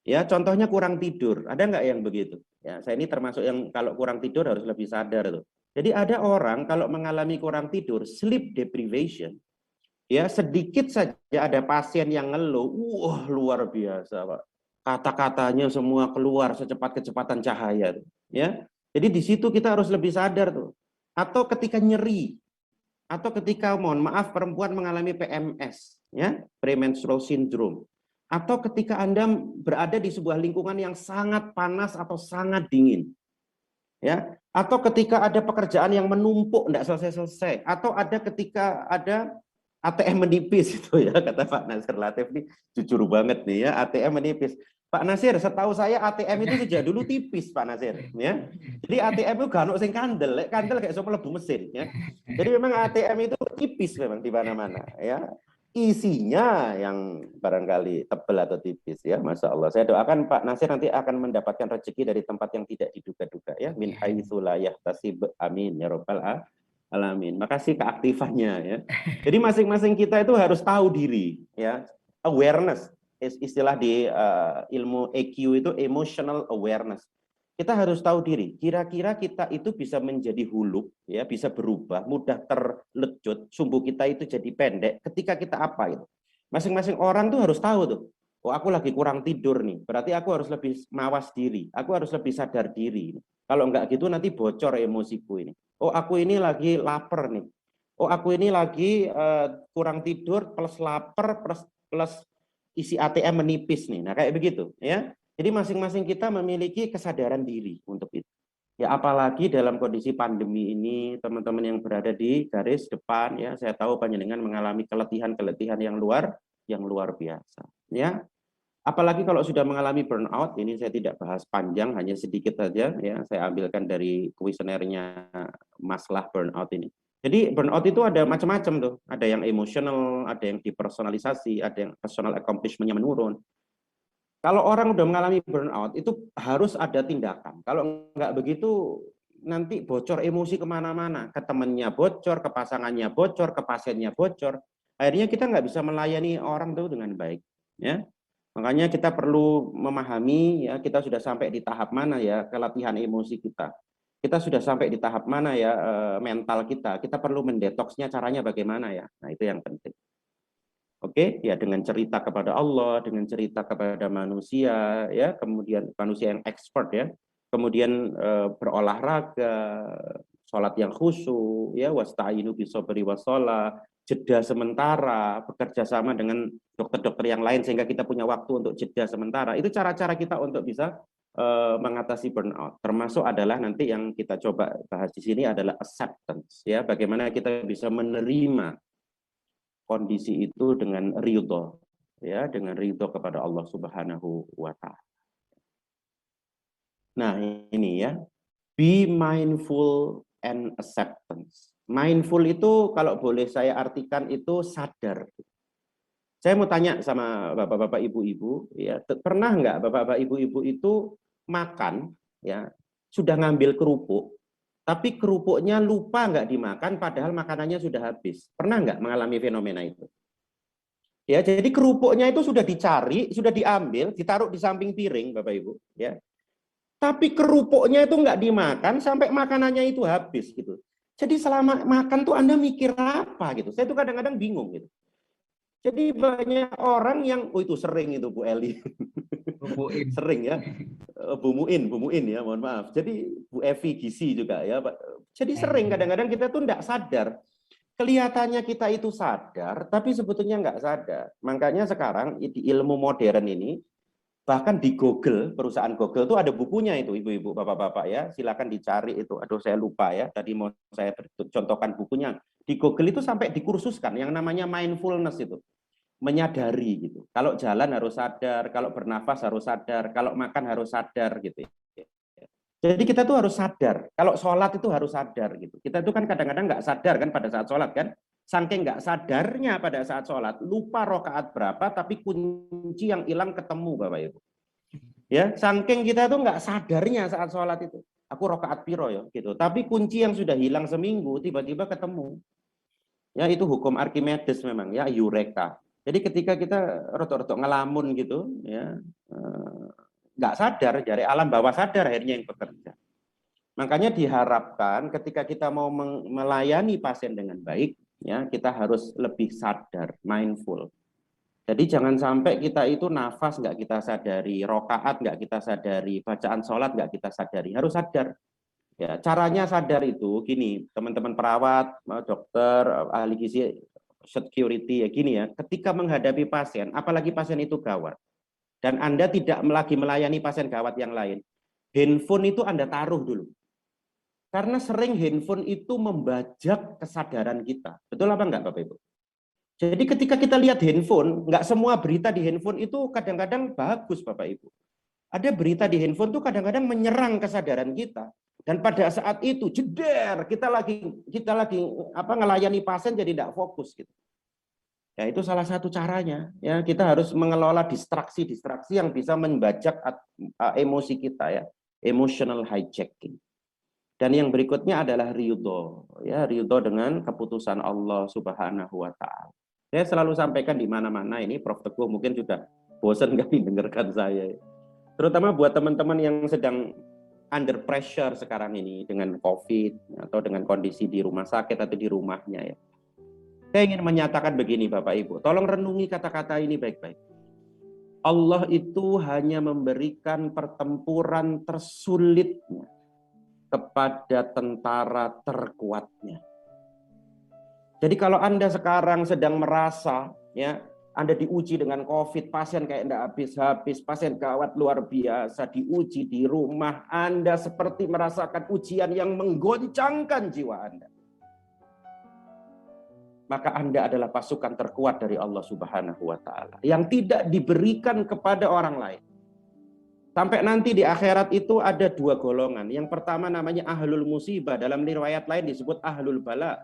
Ya, contohnya kurang tidur. Ada nggak yang begitu? Ya, saya ini termasuk yang kalau kurang tidur harus lebih sadar tuh. Jadi ada orang kalau mengalami kurang tidur, sleep deprivation, ya sedikit saja ada pasien yang ngeluh, wah luar biasa, Pak. Kata-katanya semua keluar secepat kecepatan cahaya, ya. Jadi di situ kita harus lebih sadar tuh. Atau ketika nyeri, atau ketika mohon maaf perempuan mengalami PMS, ya, premenstrual syndrome. Atau ketika Anda berada di sebuah lingkungan yang sangat panas atau sangat dingin. Ya, atau ketika ada pekerjaan yang menumpuk tidak selesai-selesai, atau ada ketika ada ATM menipis itu ya, kata Pak Nasir Latif nih jujur banget nih ya, ATM menipis. Pak Nasir, setahu saya ATM itu sejak dulu tipis Pak Nasir ya. Jadi ATM itu gak ono sing kandel kayak sama mlebu mesin ya. Jadi memang ATM itu tipis memang di mana-mana ya. Isinya yang barangkali tebal atau tipis ya, Masya Allah. Saya doakan Pak Nasir nanti akan mendapatkan rezeki dari tempat yang tidak diduga-duga ya. Min haitsu la yahtasib, amin ya rabbal alamin. Makasih keaktifannya ya. Jadi masing-masing kita itu harus tahu diri ya. Awareness, istilah di ilmu EQ itu emotional awareness. Kita harus tahu diri, kira-kira kita itu bisa menjadi huluk, ya, bisa berubah, mudah terlecut, sumbu kita itu jadi pendek ketika kita apa itu. Masing-masing orang tuh harus tahu tuh, oh aku lagi kurang tidur nih, berarti aku harus lebih mawas diri, aku harus lebih sadar diri. Kalau enggak gitu nanti bocor emosiku ini. Oh aku ini lagi lapar nih, oh aku ini lagi kurang tidur plus lapar plus isi ATM menipis nih. Nah kayak begitu ya. Jadi masing-masing kita memiliki kesadaran diri untuk itu. Ya apalagi dalam kondisi pandemi ini, teman-teman yang berada di garis depan ya, saya tahu panjenengan mengalami keletihan-keletihan yang luar biasa. Ya, apalagi kalau sudah mengalami burnout, ini saya tidak bahas panjang, hanya sedikit saja ya, saya ambilkan dari kuesionernya masalah burnout ini. Jadi burnout itu ada macam-macam tuh, ada yang emosional, ada yang dipersonalisasi, ada yang personal accomplishment-nya menurun. Kalau orang udah mengalami burnout, itu harus ada tindakan. Kalau nggak begitu, nanti bocor emosi kemana-mana, ke temannya bocor, ke pasangannya bocor, ke pasiennya bocor. Akhirnya kita nggak bisa melayani orang tuh dengan baik. Ya, makanya kita perlu memahami ya kita sudah sampai di tahap mana ya kelatihan emosi kita. Kita sudah sampai di tahap mana ya mental kita. Kita perlu mendetoksnya caranya bagaimana ya. Nah itu yang penting. Oke, ya dengan cerita kepada Allah, dengan cerita kepada manusia, ya kemudian manusia yang expert ya, kemudian berolahraga, sholat yang khusyuk, ya wasta'inu bisobri wassalah, jeda sementara, bekerja sama dengan dokter-dokter yang lain sehingga kita punya waktu untuk jeda sementara. Itu cara-cara kita untuk bisa mengatasi burnout. Termasuk adalah nanti yang kita coba bahas di sini adalah acceptance, ya bagaimana kita bisa menerima kondisi itu dengan ridho, ya dengan ridho kepada Allah Subhanahu wa Ta'ala. Nah ini ya, be mindful and acceptance. Mindful itu kalau boleh saya artikan itu sadar. Saya mau tanya sama bapak-bapak ibu-ibu, ya pernah nggak bapak-bapak ibu-ibu itu makan, ya sudah ngambil kerupuk, tapi kerupuknya lupa nggak dimakan, padahal makanannya sudah habis. Pernah nggak mengalami fenomena itu? Ya, jadi kerupuknya itu sudah dicari, sudah diambil, ditaruh di samping piring, Bapak Ibu. Ya, tapi kerupuknya itu nggak dimakan sampai makanannya itu habis gitu. Jadi selama makan tuh Anda mikir apa gitu? Saya tuh kadang-kadang bingung gitu. Jadi banyak orang yang, oh itu sering itu Bu Eli, sering ya, Bu Muin ya, mohon maaf. Jadi Bu Evi Gisi juga ya, Pak. Jadi sering kadang-kadang kita tuh nggak sadar. Kelihatannya kita itu sadar, tapi sebetulnya nggak sadar. Makanya sekarang di ilmu modern ini, bahkan di Google, perusahaan Google itu ada bukunya itu, ibu-ibu, bapak-bapak ya, silakan dicari itu. Aduh saya lupa ya, tadi mau saya contohkan bukunya. Di Google itu sampai dikursuskan yang namanya mindfulness itu. Menyadari gitu. Kalau jalan harus sadar, kalau bernafas harus sadar, kalau makan harus sadar gitu. Jadi kita tuh harus sadar. Kalau sholat itu harus sadar gitu. Kita itu kan kadang-kadang nggak sadar kan pada saat sholat kan. Saking nggak sadarnya pada saat sholat, lupa rokaat berapa, tapi kunci yang hilang ketemu Bapak Ibu. Ya, saking kita tuh nggak sadarnya saat sholat itu. Aku rokaat piro ya gitu. Tapi kunci yang sudah hilang seminggu tiba-tiba ketemu. Ya itu hukum Archimedes memang ya, eureka. Jadi ketika kita rotok-rotok ngelamun gitu, ya nggak sadar, dari alam bawah sadar akhirnya yang bekerja. Makanya diharapkan ketika kita mau melayani pasien dengan baik, ya kita harus lebih sadar, mindful. Jadi jangan sampai kita itu nafas nggak kita sadari, rokaat nggak kita sadari, bacaan sholat nggak kita sadari, harus sadar. Ya, caranya sadar itu gini, teman-teman perawat, dokter, ahli gizi, security ya gini ya, ketika menghadapi pasien, apalagi pasien itu gawat, dan Anda tidak lagi melayani pasien gawat yang lain, handphone itu Anda taruh dulu. Karena sering handphone itu membajak kesadaran kita. Betul apa enggak Bapak Ibu? Jadi ketika kita lihat handphone, enggak semua berita di handphone itu kadang-kadang bagus Bapak Ibu. Ada berita di handphone itu kadang-kadang menyerang kesadaran kita. Dan pada saat itu jeder, kita lagi ngelayani pasien jadi tidak fokus gitu. Ya itu salah satu caranya. Ya kita harus mengelola distraksi-distraksi yang bisa membajak emosi kita ya, emotional hijacking. Dan yang berikutnya adalah ridho, ya ridho dengan keputusan Allah Subhanahu wa Ta'ala. Saya selalu sampaikan di mana-mana ini, Prof Teguh mungkin sudah bosan nggak mendengarkan saya. Terutama buat teman-teman yang sedang under pressure sekarang ini dengan COVID atau dengan kondisi di rumah sakit atau di rumahnya ya. Saya ingin menyatakan begini Bapak Ibu, tolong renungi kata-kata ini baik-baik. Allah itu hanya memberikan pertempuran tersulitnya kepada tentara terkuatnya. Jadi kalau Anda sekarang sedang merasa ya Anda diuji dengan COVID, pasien kayak enggak habis-habis, pasien gawat luar biasa, diuji di rumah, Anda seperti merasakan ujian yang menggoncangkan jiwa Anda. Maka Anda adalah pasukan terkuat dari Allah Subhanahu wa Ta'ala yang tidak diberikan kepada orang lain. Sampai nanti di akhirat itu ada dua golongan. Yang pertama namanya ahlul musibah, dalam riwayat lain disebut ahlul bala.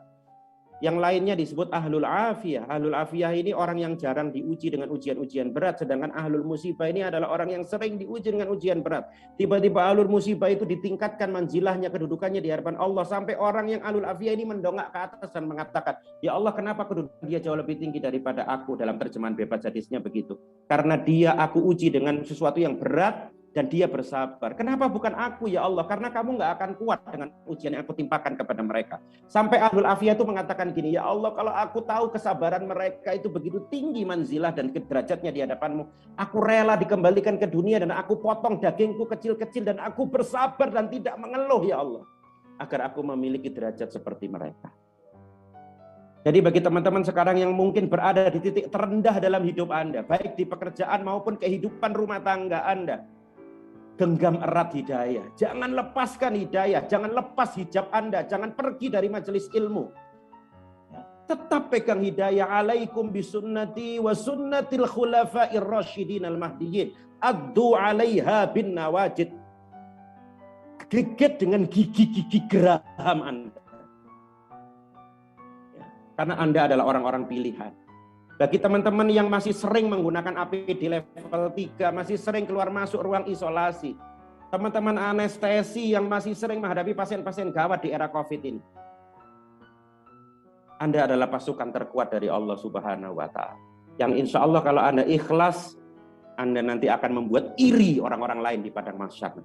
Yang lainnya disebut ahlul afiyah. Ahlul afiyah ini orang yang jarang diuji dengan ujian-ujian berat, sedangkan ahlul musibah ini adalah orang yang sering diuji dengan ujian berat. Tiba-tiba ahlul musibah itu ditingkatkan manzilahnya, kedudukannya di hadapan Allah, sampai orang yang ahlul afiyah ini mendongak ke atas dan mengatakan, ya Allah, kenapa kedudukan dia jauh lebih tinggi daripada aku? Dalam terjemahan bebas hadisnya begitu. Karena dia aku uji dengan sesuatu yang berat dan dia bersabar. Kenapa bukan aku ya Allah? Karena kamu nggak akan kuat dengan ujian yang aku timpakan kepada mereka. Sampai ahlul afiyah itu mengatakan gini, ya Allah, kalau aku tahu kesabaran mereka itu begitu tinggi manzilah dan derajatnya di hadapanmu, aku rela dikembalikan ke dunia dan aku potong dagingku kecil-kecil dan aku bersabar dan tidak mengeluh ya Allah, agar aku memiliki derajat seperti mereka. Jadi bagi teman-teman sekarang yang mungkin berada di titik terendah dalam hidup Anda, baik di pekerjaan maupun kehidupan rumah tangga Anda, genggam erat hidayah. Jangan lepaskan hidayah. Jangan lepas hijab Anda. Jangan pergi dari majelis ilmu. Tetap pegang hidayah. Alaikum bisunnati wa sunnatil khulafa'ir rasyidin al-mahdiyyin. Addu 'alaiha bin nawajid. Geget dengan gigi-gigi geraham Anda. Karena Anda adalah orang-orang pilihan. Bagi teman-teman yang masih sering menggunakan APD level 3, masih sering keluar masuk ruang isolasi, teman-teman anestesi yang masih sering menghadapi pasien-pasien gawat di era COVID ini, Anda adalah pasukan terkuat dari Allah Subhanahu wa Ta'ala. Yang insya Allah kalau Anda ikhlas, Anda nanti akan membuat iri orang-orang lain di padang mahsyar.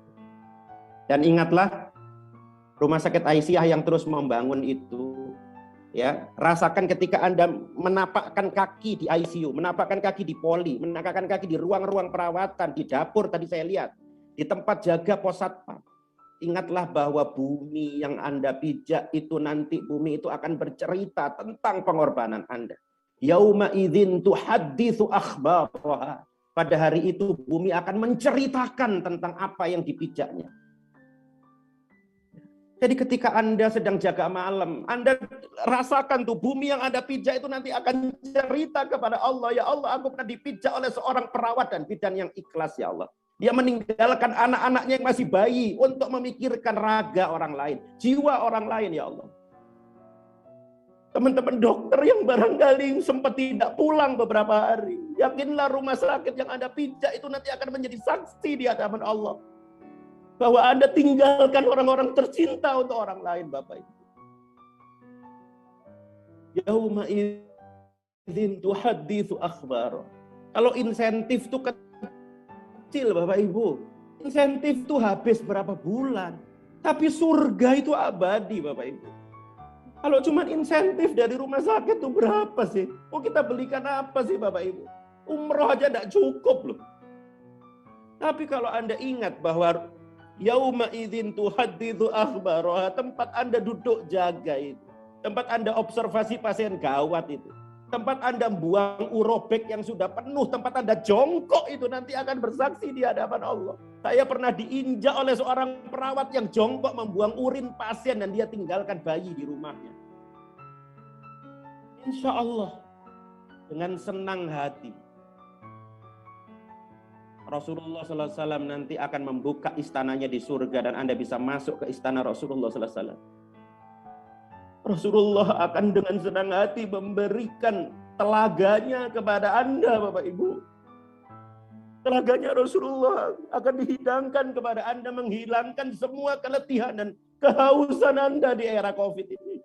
Dan ingatlah, rumah sakit Aisyah yang terus membangun itu, ya, rasakan ketika Anda menapakkan kaki di ICU, menapakkan kaki di poli, menapakkan kaki di ruang-ruang perawatan, di dapur tadi saya lihat, di tempat jaga pos satpam. Ingatlah bahwa bumi yang Anda pijak itu nanti bumi itu akan bercerita tentang pengorbanan Anda. Yauma idzin tuhadditsu akhbaraha. Pada hari itu bumi akan menceritakan tentang apa yang dipijaknya. Jadi ketika Anda sedang jaga malam, Anda rasakan tuh bumi yang Anda pijak itu nanti akan cerita kepada Allah, ya Allah, aku pernah dipijak oleh seorang perawat dan bidan yang ikhlas ya Allah. Dia meninggalkan anak-anaknya yang masih bayi untuk memikirkan raga orang lain, jiwa orang lain ya Allah. Teman-teman dokter yang barangkali sempat tidak pulang beberapa hari, yakinlah rumah sakit yang Anda pijak itu nanti akan menjadi saksi di hadapan Allah. Bahwa Anda tinggalkan orang-orang tercinta untuk orang lain, Bapak Ibu. Yauma idzin tuhadditsu akhbara. Kalau insentif itu kecil, Bapak Ibu. Insentif itu habis berapa bulan. Tapi surga itu abadi, Bapak Ibu. Kalau cuma insentif dari rumah sakit itu berapa sih? Mau kita belikan apa sih, Bapak Ibu? Umroh aja tidak cukup loh. Tapi kalau Anda ingat bahwa yauma idzin tuhadditsu akhbaraha, tempat Anda duduk jaga itu, tempat Anda observasi pasien gawat itu, tempat Anda buang urobek yang sudah penuh, tempat Anda jongkok itu nanti akan bersaksi di hadapan Allah. Saya pernah diinjak oleh seorang perawat yang jongkok membuang urin pasien dan dia tinggalkan bayi di rumahnya. Insya Allah dengan senang hati Rasulullah SAW nanti akan membuka istananya di surga dan Anda bisa masuk ke istana Rasulullah SAW. Rasulullah akan dengan senang hati memberikan telaganya kepada Anda, Bapak Ibu. Telaganya Rasulullah akan dihidangkan kepada Anda, menghilangkan semua keletihan dan kehausan Anda di era COVID ini.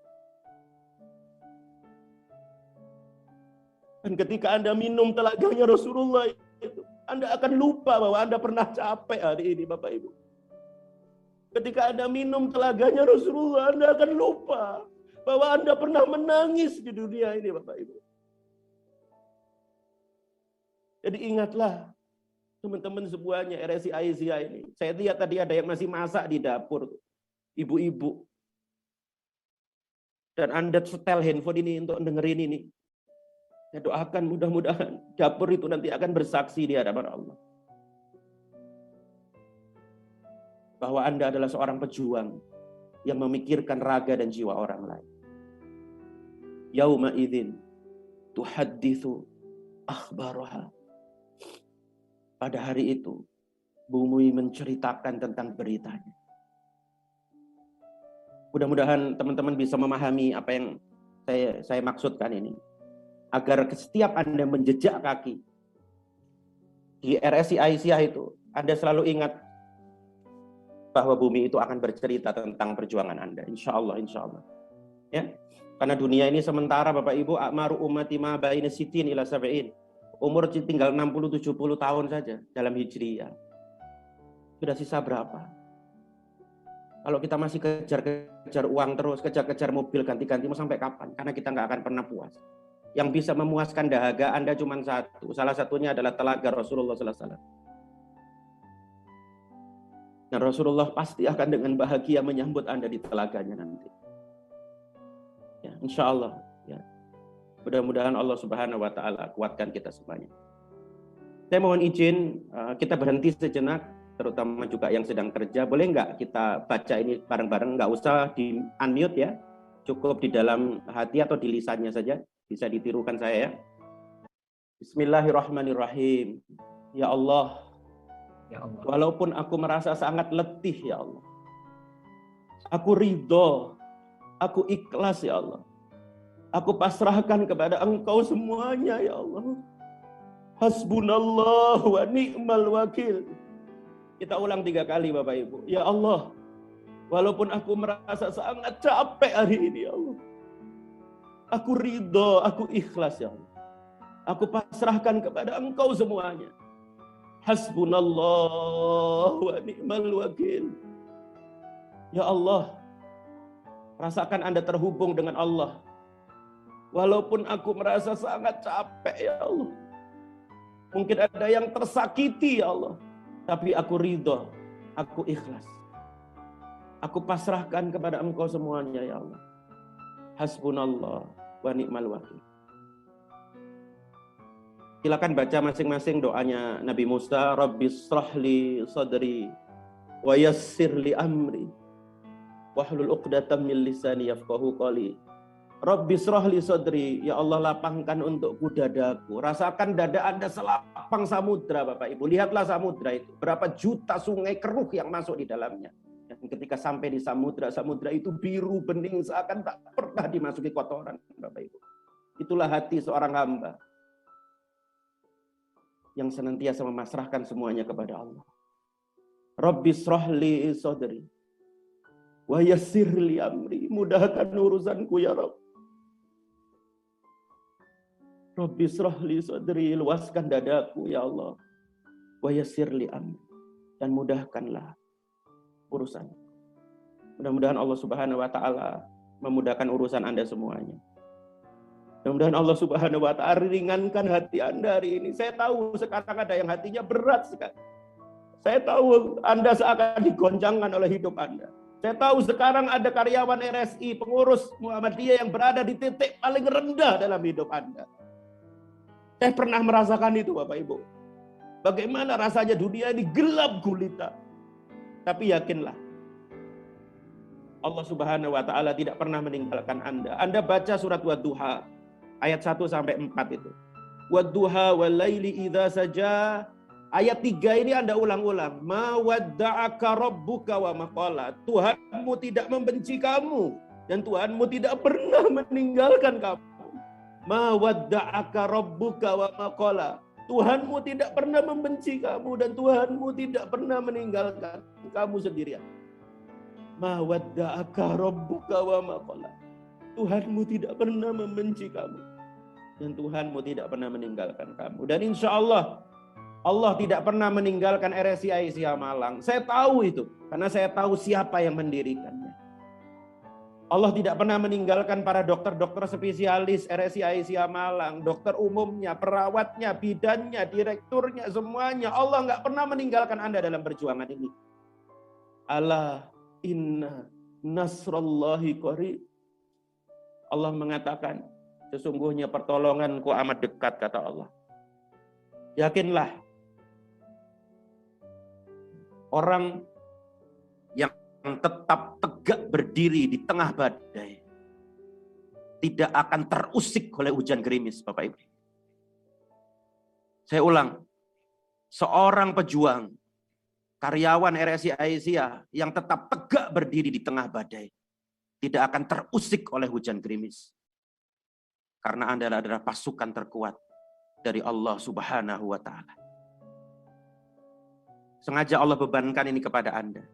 Dan ketika Anda minum telaganya Rasulullah itu, Anda akan lupa bahwa Anda pernah capek hari ini, Bapak Ibu. Ketika Anda minum telaganya Rasulullah, Anda akan lupa bahwa Anda pernah menangis di dunia ini, Bapak Ibu. Jadi ingatlah, teman-teman semuanya, RSI Aisyah ini. Saya lihat tadi ada yang masih masak di dapur, ibu-ibu. Dan Anda setel handphone ini untuk dengerin ini. Saya doakan mudah-mudahan dapur itu nanti akan bersaksi di hadapan Allah. Bahwa Anda adalah seorang pejuang yang memikirkan raga dan jiwa orang lain. Yauma idzin tuhadditsu akhbaraha. Pada hari itu, bumi menceritakan tentang beritanya. Mudah-mudahan teman-teman bisa memahami apa yang Saya maksudkan ini. Agar setiap Anda menjejak kaki di RSI Aisyah itu, Anda selalu ingat bahwa bumi itu akan bercerita tentang perjuangan Anda. Insya Allah. Ya, karena dunia ini sementara, Bapak Ibu, akmaru ummati ma baina sitin ila sab'in. Umur tinggal 60-70 tahun saja dalam Hijriyah. Sudah sisa berapa? Kalau kita masih kejar-kejar uang terus, kejar-kejar mobil ganti-ganti, mau sampai kapan? Karena kita nggak akan pernah puas. Yang bisa memuaskan dahaga Anda cuma satu. Salah satunya adalah telaga Rasulullah Sallallahu Alaihi Wasallam. Dan Rasulullah pasti akan dengan bahagia menyambut Anda di telaganya nanti. Ya, insya Allah. Ya. Mudah-mudahan Allah Subhanahu Wa Taala kuatkan kita semuanya. Saya mohon izin kita berhenti sejenak, terutama juga yang sedang kerja. Boleh nggak kita baca ini bareng-bareng? Nggak usah di unmute ya. Cukup di dalam hati atau di lisannya saja. Bisa ditirukan saya ya. Bismillahirrahmanirrahim. Ya Allah, walaupun aku merasa sangat letih ya Allah, aku ridho, aku ikhlas ya Allah, aku pasrahkan kepada Engkau semuanya ya Allah. Hasbunallah wa ni'mal wakil. Kita ulang 3 kali Bapak Ibu. Ya Allah, walaupun aku merasa sangat capek hari ini ya Allah, aku ridho, aku ikhlas ya Allah. Aku pasrahkan kepada Engkau semuanya. Hasbunallah wa ni'mal wakil. Ya Allah, rasakan Anda terhubung dengan Allah. Walaupun aku merasa sangat capek ya Allah. Mungkin ada yang tersakiti ya Allah. Tapi aku ridho, aku ikhlas. Aku pasrahkan kepada Engkau semuanya ya Allah. Hasbunallah wa ni'mal wakil. Silakan baca masing-masing doanya Nabi Musa. Rabbis shrahli sadri wa yassir li amri wahlul 'uqdatam min lisani yafqahu qawli. Rabbis shrahli sadri, ya Allah lapangkan untukku dadaku. Rasakan dada Anda selapang samudra Bapak Ibu. Lihatlah samudra itu, berapa juta sungai keruh yang masuk di dalamnya. Dan ketika sampai di samudra, samudra itu biru bening seakan tak pernah dimasuki kotoran Bapak Ibu. Itulah hati seorang hamba yang senantiasa memasrahkan semuanya kepada Allah. Rabbis shrahli sadri wa yassir li amri, mudahkan urusanku ya Rabb. Rabbis shrahli sadri, luaskan dadaku ya Allah. Wa yassir li amri, dan mudahkanlah urusan. Mudah-mudahan Allah Subhanahu wa taala memudahkan urusan Anda semuanya. Mudah-mudahan Allah Subhanahu wa taala ringankan hati Anda hari ini. Saya tahu sekarang ada yang hatinya berat sekali. Saya tahu Anda seakan digoncangkan oleh hidup Anda. Saya tahu sekarang ada karyawan RSI, pengurus Muhammadiyah yang berada di titik paling rendah dalam hidup Anda. Saya pernah merasakan itu Bapak Ibu. Bagaimana rasanya dunia ini gelap gulita. Tapi yakinlah, Allah Subhanahu wa taala tidak pernah meninggalkan Anda. Anda baca surat Wadduha ayat 1 sampai 4 itu. Wadduha wal laili idza saja. Ayat 3 ini Anda ulang-ulang. Ma wadda'aka rabbuka wa ma qala. Tuhanmu tidak membenci kamu dan Tuhanmu tidak pernah meninggalkan kamu. Ma wadda'aka rabbuka wa ma qala. Tuhanmu tidak pernah membenci kamu dan Tuhanmu tidak pernah meninggalkan kamu sendirian. Ma wadda'aka rabbuka wa ma qala. Tuhanmu tidak pernah membenci kamu dan Tuhanmu tidak pernah meninggalkan kamu. Dan insya Allah tidak pernah meninggalkan RSI Aisyah Malang. Saya tahu itu karena saya tahu siapa yang mendirikannya. Allah tidak pernah meninggalkan para dokter-dokter spesialis RSI Aisyah Malang, dokter umumnya, perawatnya, bidannya, direkturnya, semuanya. Allah nggak pernah meninggalkan Anda dalam perjuangan ini. Ala inna nasrallahi qarib. Allah mengatakan, sesungguhnya pertolonganku amat dekat, kata Allah. Yakinlah, orang yang tetap tegak berdiri di tengah badai tidak akan terusik oleh hujan gerimis, Bapak Ibu. Saya ulang, seorang pejuang, karyawan RSI Aisyah yang tetap tegak berdiri di tengah badai tidak akan terusik oleh hujan gerimis. Karena Anda adalah pasukan terkuat dari Allah Subhanahu wa Ta'ala. Sengaja Allah bebankan ini kepada Anda.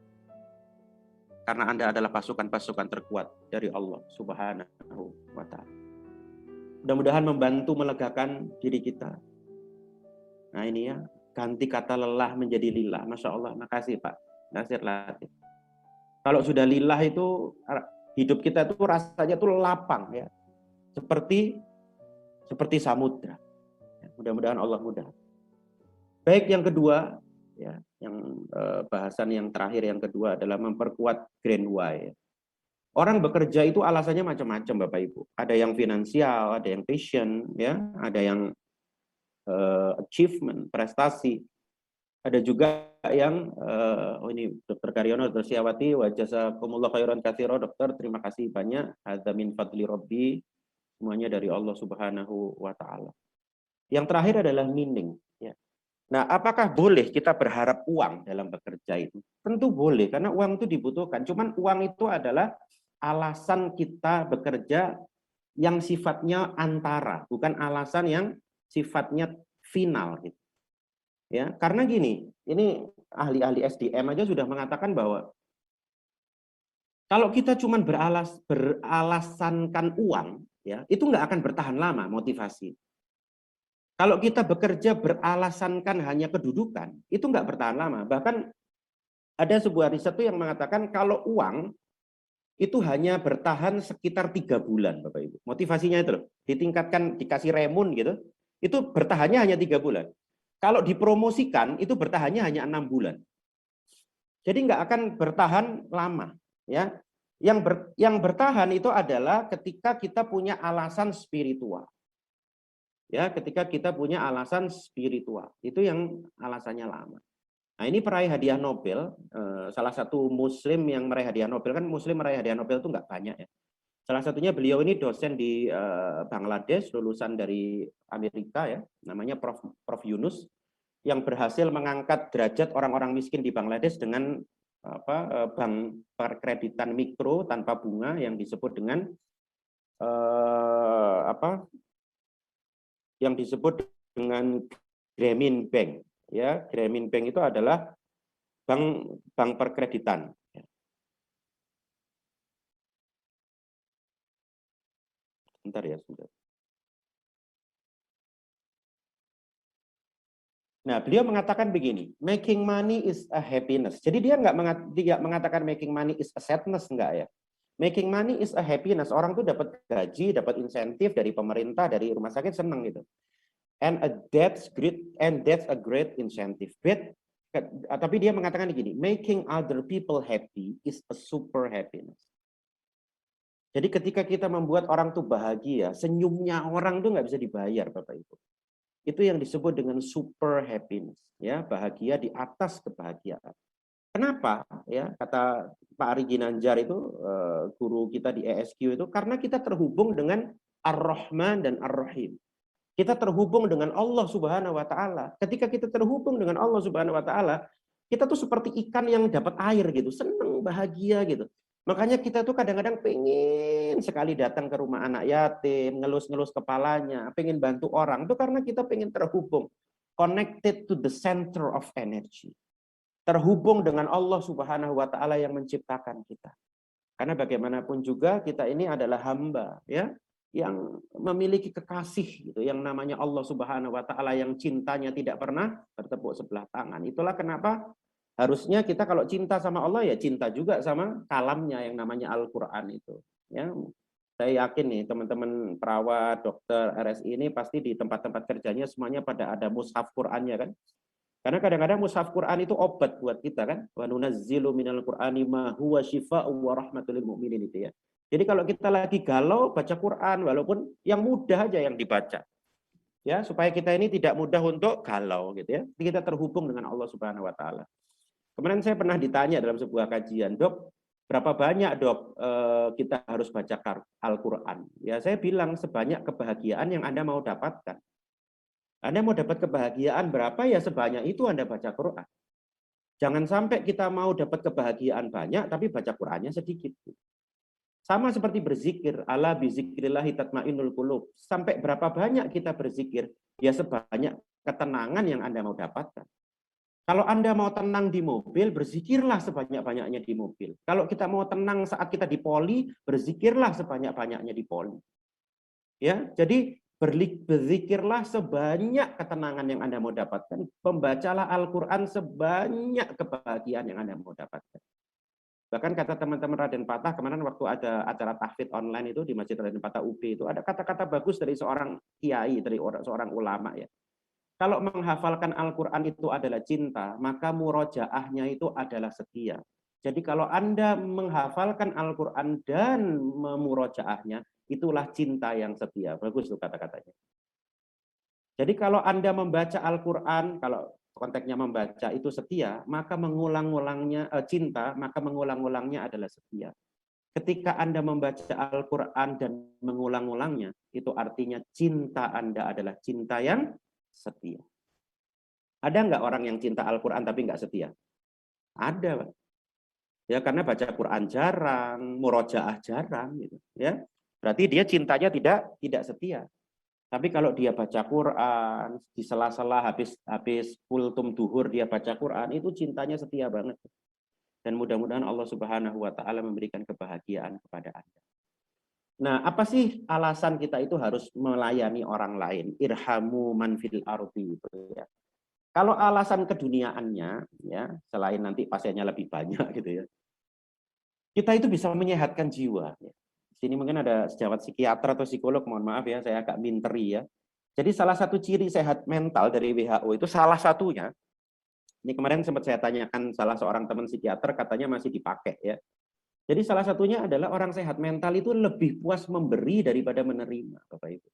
Karena Anda adalah pasukan-pasukan terkuat dari Allah Subhanahu wa Ta'ala. Mudah-mudahan membantu melegakan diri kita. Nah ini ya, ganti kata lelah menjadi lillah. Masya Allah, makasih Pak Nasir Latif. Kalau sudah lillah itu, hidup kita itu rasanya tuh lapang ya. Seperti samudra. Mudah-mudahan Allah mudah. Baik, yang kedua, ya, yang bahasan yang terakhir yang kedua adalah memperkuat grand why. Orang bekerja itu alasannya macam-macam Bapak Ibu. Ada yang finansial, ada yang passion, ya, ada yang achievement, prestasi. Ada juga yang ini Dr. Karyono, Dr. Siawati, wa jazakumullah khairan katsira, dokter, terima kasih banyak. Hadza min fadli Rabbi. Semuanya dari Allah Subhanahu wa Ta'ala. Yang terakhir adalah meaning. Ya. Nah, apakah boleh kita berharap uang dalam bekerja itu? Tentu boleh, karena uang itu dibutuhkan. Cuman uang itu adalah alasan kita bekerja yang sifatnya antara, bukan alasan yang sifatnya final. Gitu. Ya, karena gini, ini ahli-ahli SDM aja sudah mengatakan bahwa kalau kita cuma beralasankan uang, ya, itu nggak akan bertahan lama motivasi. Kalau kita bekerja beralasankan hanya kedudukan, itu nggak bertahan lama. Bahkan ada sebuah riset yang mengatakan kalau uang itu hanya bertahan sekitar 3 bulan, Bapak Ibu. Motivasinya itu loh, ditingkatkan, dikasih remun gitu, itu bertahannya hanya 3 bulan. Kalau dipromosikan, itu bertahannya hanya 6 bulan. Jadi nggak akan bertahan lama. Ya, yang bertahan itu adalah ketika kita punya alasan spiritual. Ya, ketika kita punya alasan spiritual, itu yang alasannya lama. Nah, ini peraih hadiah Nobel, salah satu Muslim yang meraih hadiah Nobel, kan Muslim meraih hadiah Nobel itu nggak banyak ya. Salah satunya beliau ini dosen di Bangladesh, lulusan dari Amerika ya, namanya Prof. Yunus, yang berhasil mengangkat derajat orang-orang miskin di Bangladesh dengan bank perkreditan mikro tanpa bunga yang disebut dengan yang disebut dengan Grameen Bank. Ya, Grameen Bank itu adalah bank perkreditan. Sebentar ya, sebentar. Nah, beliau mengatakan begini, making money is a happiness. Jadi dia nggak mengatakan making money is a sadness, enggak ya. Making money is a happiness. Orang tuh dapat gaji, dapat insentif dari pemerintah, dari rumah sakit, senang gitu. And that's a great incentive. Tapi dia mengatakan begini, making other people happy is a super happiness. Jadi ketika kita membuat orang tuh bahagia, senyumnya orang tuh nggak bisa dibayar, Bapak Ibu. Itu yang disebut dengan super happiness, ya, bahagia di atas kebahagiaan. Kenapa? Ya, kata Pak Ari Ginanjar itu guru kita di ESQ itu, karena kita terhubung dengan Ar-Rahman dan Ar-Rahim. Kita terhubung dengan Allah Subhanahu wa Ta'ala. Ketika kita terhubung dengan Allah Subhanahu wa Ta'ala, kita tuh seperti ikan yang dapat air gitu, senang, bahagia gitu. Makanya kita tuh kadang-kadang pengen sekali datang ke rumah anak yatim, ngelus-ngelus kepalanya, pengen bantu orang. Itu karena kita pengen terhubung. Connected to the center of energy. Terhubung dengan Allah Subhanahu wa Ta'ala yang menciptakan kita. Karena bagaimanapun juga kita ini adalah hamba, ya, yang memiliki kekasih gitu, yang namanya Allah Subhanahu wa Ta'ala, yang cintanya tidak pernah bertepuk sebelah tangan. Itulah kenapa harusnya kita kalau cinta sama Allah ya cinta juga sama kalamnya yang namanya Al-Qur'an itu. Ya, saya yakin nih teman-teman perawat, dokter, RSI ini pasti di tempat-tempat kerjanya semuanya pada ada mushaf Qur'annya kan. Karena kadang-kadang mushaf Qur'an itu obat buat kita kan. Wa nunazzilu minal Qur'ani ma huwa syifaa'u wa rahmatul lil mu'minin itu ya. Jadi kalau kita lagi galau baca Quran, walaupun yang mudah aja yang dibaca. Ya, supaya kita ini tidak mudah untuk galau gitu ya. Kita terhubung dengan Allah Subhanahu wa Ta'ala. Kemarin saya pernah ditanya dalam sebuah kajian, Dok, berapa banyak Dok kita harus baca Al-Quran? Ya, saya bilang sebanyak kebahagiaan yang Anda mau dapatkan. Anda mau dapat kebahagiaan berapa ya sebanyak itu Anda baca Quran. Jangan sampai kita mau dapat kebahagiaan banyak tapi baca Qurannya sedikit. Sama seperti berzikir, ala bizikrillahi tatmainnul qulub. Sampai berapa banyak kita berzikir, ya sebanyak ketenangan yang Anda mau dapatkan. Kalau Anda mau tenang di mobil, berzikirlah sebanyak-banyaknya di mobil. Kalau kita mau tenang saat kita di poli, berzikirlah sebanyak-banyaknya di poli. Ya, jadi berzikirlah sebanyak ketenangan yang Anda mau dapatkan. Membacalah Al-Quran sebanyak kebahagiaan yang Anda mau dapatkan. Bahkan kata teman-teman Raden Patah, kemarin waktu ada acara tahfidz online itu di Masjid Raden Patah UB itu, ada kata-kata bagus dari seorang kiai, dari seorang ulama ya. Kalau menghafalkan Al-Quran itu adalah cinta, maka murojaahnya itu adalah setia. Jadi kalau Anda menghafalkan Al-Quran dan memurojaahnya, itulah cinta yang setia. Bagus tuh kata-katanya. Jadi kalau Anda membaca Al-Quran, kalau konteksnya membaca itu setia, maka mengulang-ulangnya cinta, maka mengulang-ulangnya adalah setia. Ketika Anda membaca Al-Quran dan mengulang-ulangnya, itu artinya cinta Anda adalah cinta yang setia. Ada nggak orang yang cinta Al-Quran tapi nggak setia? Ada, Pak. Ya, karena baca Quran jarang, murojaah jarang, gitu. Ya, berarti dia cintanya tidak setia. Tapi kalau dia baca Quran, di sela-sela habis kultum duhur dia baca Quran, itu cintanya setia banget. Dan mudah-mudahan Allah Subhanahu wa taala memberikan kebahagiaan kepada Anda. Nah, apa sih alasan kita itu harus melayani orang lain? Irhamu man fil ardi, gitu ya. Kalau alasan keduniaannya, ya, selain nanti pasiennya lebih banyak gitu ya. Kita itu bisa menyehatkan jiwa. Ya. Sini mungkin ada sejawat psikiater atau psikolog, mohon maaf ya, saya agak minteri ya. Jadi salah satu ciri sehat mental dari WHO itu salah satunya, ini kemarin sempat saya tanyakan salah seorang teman psikiater, katanya masih dipakai ya. Jadi salah satunya adalah orang sehat mental itu lebih puas memberi daripada menerima, Bapak Ibu.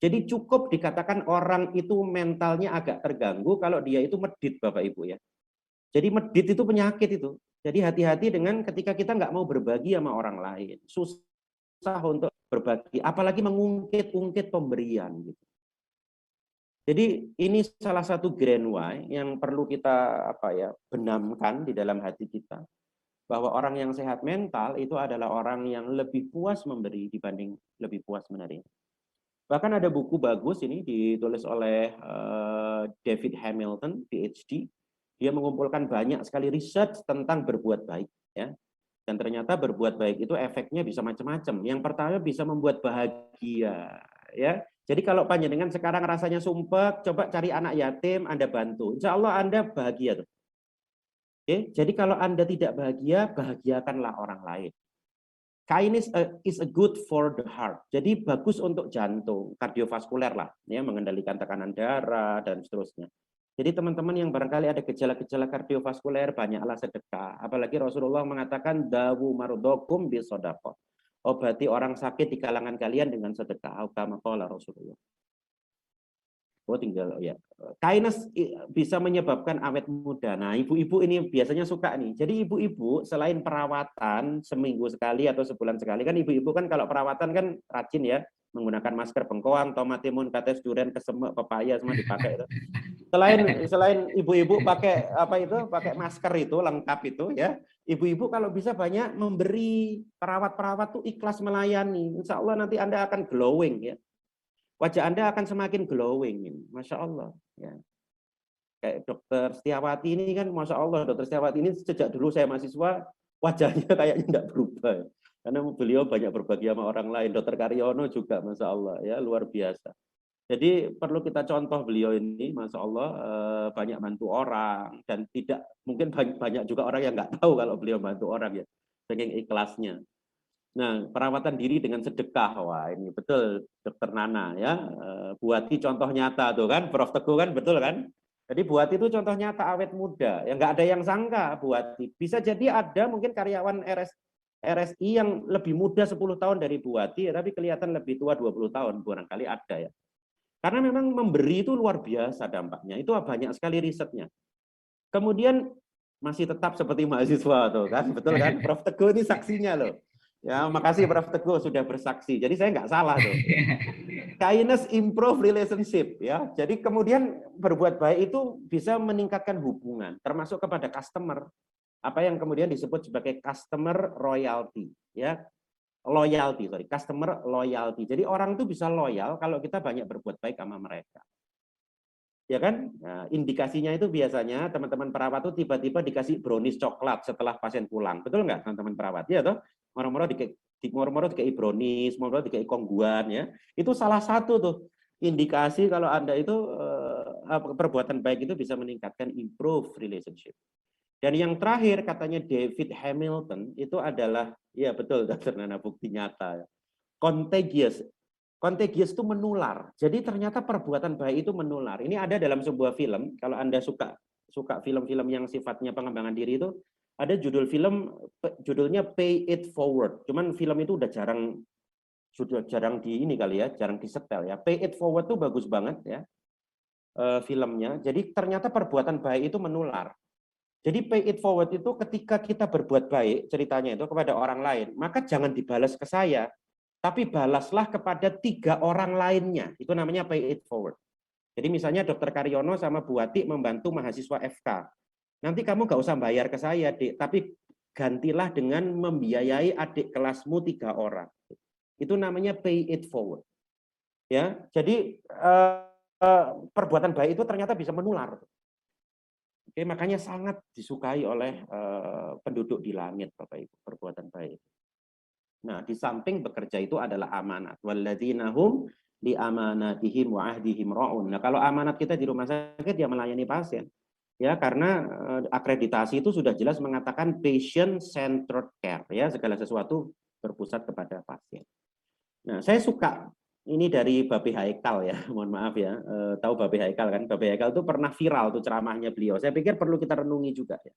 Jadi cukup dikatakan orang itu mentalnya agak terganggu kalau dia itu medit, Bapak Ibu ya. Jadi medit itu penyakit itu. Jadi hati-hati dengan ketika kita nggak mau berbagi sama orang lain. Susah untuk berbagi, apalagi mengungkit-ungkit pemberian gitu. Jadi ini salah satu grand why yang perlu kita benamkan di dalam hati kita, bahwa orang yang sehat mental itu adalah orang yang lebih puas memberi dibanding lebih puas menerima. Bahkan ada buku bagus ini ditulis oleh David Hamilton, PhD. Dia mengumpulkan banyak sekali riset tentang berbuat baik ya. Dan ternyata berbuat baik itu efeknya bisa macam-macam. Yang pertama bisa membuat bahagia ya. Jadi kalau panjenengan sekarang rasanya sumpek, coba cari anak yatim, Anda bantu. Insya Allah Anda bahagia tuh. Oke, jadi kalau Anda tidak bahagia, bahagiakanlah orang lain. Kindness is a good for the heart. Jadi bagus untuk jantung, kardiovaskuler lah, ya, mengendalikan tekanan darah dan seterusnya. Jadi teman-teman yang barangkali ada gejala-gejala kardiovaskuler, banyaklah sedekah. Apalagi Rasulullah mengatakan dawu mardokum bisodaqah. Obati orang sakit di kalangan kalian dengan sedekah. Kama qala Rasulullah. Oh tinggal ya. Kindness bisa menyebabkan awet muda. Nah, ibu-ibu ini biasanya suka nih. Jadi ibu-ibu selain perawatan seminggu sekali atau sebulan sekali, kan ibu-ibu kan kalau perawatan kan rajin ya, menggunakan masker bengkoang, tomat-timun, kates, durian, kesemek, pepaya semua dipakai itu. Selain ibu-ibu pakai pakai masker itu lengkap itu ya. Ibu-ibu kalau bisa banyak memberi, perawat-perawat tuh ikhlas melayani. Insya Allah nanti Anda akan glowing ya. Wajah Anda akan semakin glowing, Masya Allah. Ya. Kayak Dokter Setiawati ini kan, Masya Allah, Dokter Setiawati ini sejak dulu saya mahasiswa, wajahnya kayaknya tidak berubah. Karena beliau banyak berbagi sama orang lain. Dokter Karyono juga, Masya Allah, ya luar biasa. Jadi perlu kita contoh beliau ini, Masya Allah, banyak bantu orang. Dan tidak mungkin banyak juga orang yang nggak tahu kalau beliau bantu orang ya, saking ikhlasnya. Nah, perawatan diri dengan sedekah, wah ini betul Dokter Nana ya, Buati contoh nyata tuh kan, Prof Teguh kan betul kan? Jadi Buati itu contoh nyata awet muda, yang nggak ada yang sangka Buati. Bisa jadi ada mungkin karyawan RSI yang lebih muda 10 tahun dari Buati, tapi kelihatan lebih tua 20 tahun, barangkali ada ya. Karena memang memberi itu luar biasa dampaknya, itu banyak sekali risetnya. Kemudian masih tetap seperti mahasiswa tuh kan, betul kan? Prof Teguh ini saksinya loh. Ya, makasih Prof Teguh sudah bersaksi. Jadi saya nggak salah tuh. Kindness improve relationship ya. Jadi kemudian berbuat baik itu bisa meningkatkan hubungan, termasuk kepada customer. Apa yang kemudian disebut sebagai customer royalty ya. customer loyalty. Jadi orang itu bisa loyal kalau kita banyak berbuat baik sama mereka. Ya kan? Nah, indikasinya itu biasanya teman-teman perawat tuh tiba-tiba dikasih brownies coklat setelah pasien pulang. Betul nggak teman-teman perawat? Ya toh? Moro-moro dikasih brownies, moro-moro dikasih kongguan ya. Itu salah satu tuh indikasi kalau Anda itu perbuatan baik itu bisa meningkatkan improve relationship. Dan yang terakhir katanya David Hamilton itu adalah, ya betul Dr. Nana, bukti nyata. Contagious. Contagious itu menular. Jadi ternyata perbuatan baik itu menular. Ini ada dalam sebuah film. Kalau Anda suka film-film yang sifatnya pengembangan diri itu, ada judul film judulnya Pay It Forward. Cuman film itu udah jarang di ini kali ya, jarang disetel ya. Pay It Forward itu bagus banget ya filmnya. Jadi ternyata perbuatan baik itu menular. Jadi pay it forward itu ketika kita berbuat baik ceritanya itu kepada orang lain, maka jangan dibalas ke saya, tapi balaslah kepada 3 orang lainnya. Itu namanya pay it forward. Jadi misalnya Dr. Karyono sama Bu Ati membantu mahasiswa FK. Nanti kamu nggak usah bayar ke saya, Dik, tapi gantilah dengan membiayai adik kelasmu 3 orang. Itu namanya pay it forward. Ya, jadi perbuatan baik itu ternyata bisa menular. Oke, makanya sangat disukai oleh penduduk di langit, Bapak Ibu, perbuatan baik. Nah, di samping bekerja itu adalah amanat. Walladzina hum li amanatihim wa ahdihim ra'un. Nah, kalau amanat kita di rumah sakit ya melayani pasien. Ya, karena akreditasi itu sudah jelas mengatakan patient centered care, ya, segala sesuatu berpusat kepada pasien. Nah, saya suka ini dari Babe Haikal ya, mohon maaf ya, tahu Babe Haikal kan? Babe Haikal itu pernah viral tuh ceramahnya beliau. Saya pikir perlu kita renungi juga ya.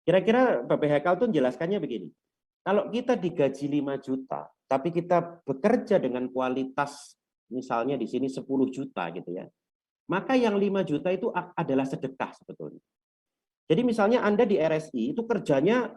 Kira-kira Babe Haikal tuh menjelaskannya begini. Kalau kita digaji 5 juta, tapi kita bekerja dengan kualitas misalnya di sini 10 juta gitu ya. Maka yang 5 juta itu adalah sedekah sebetulnya. Jadi misalnya Anda di RSI itu kerjanya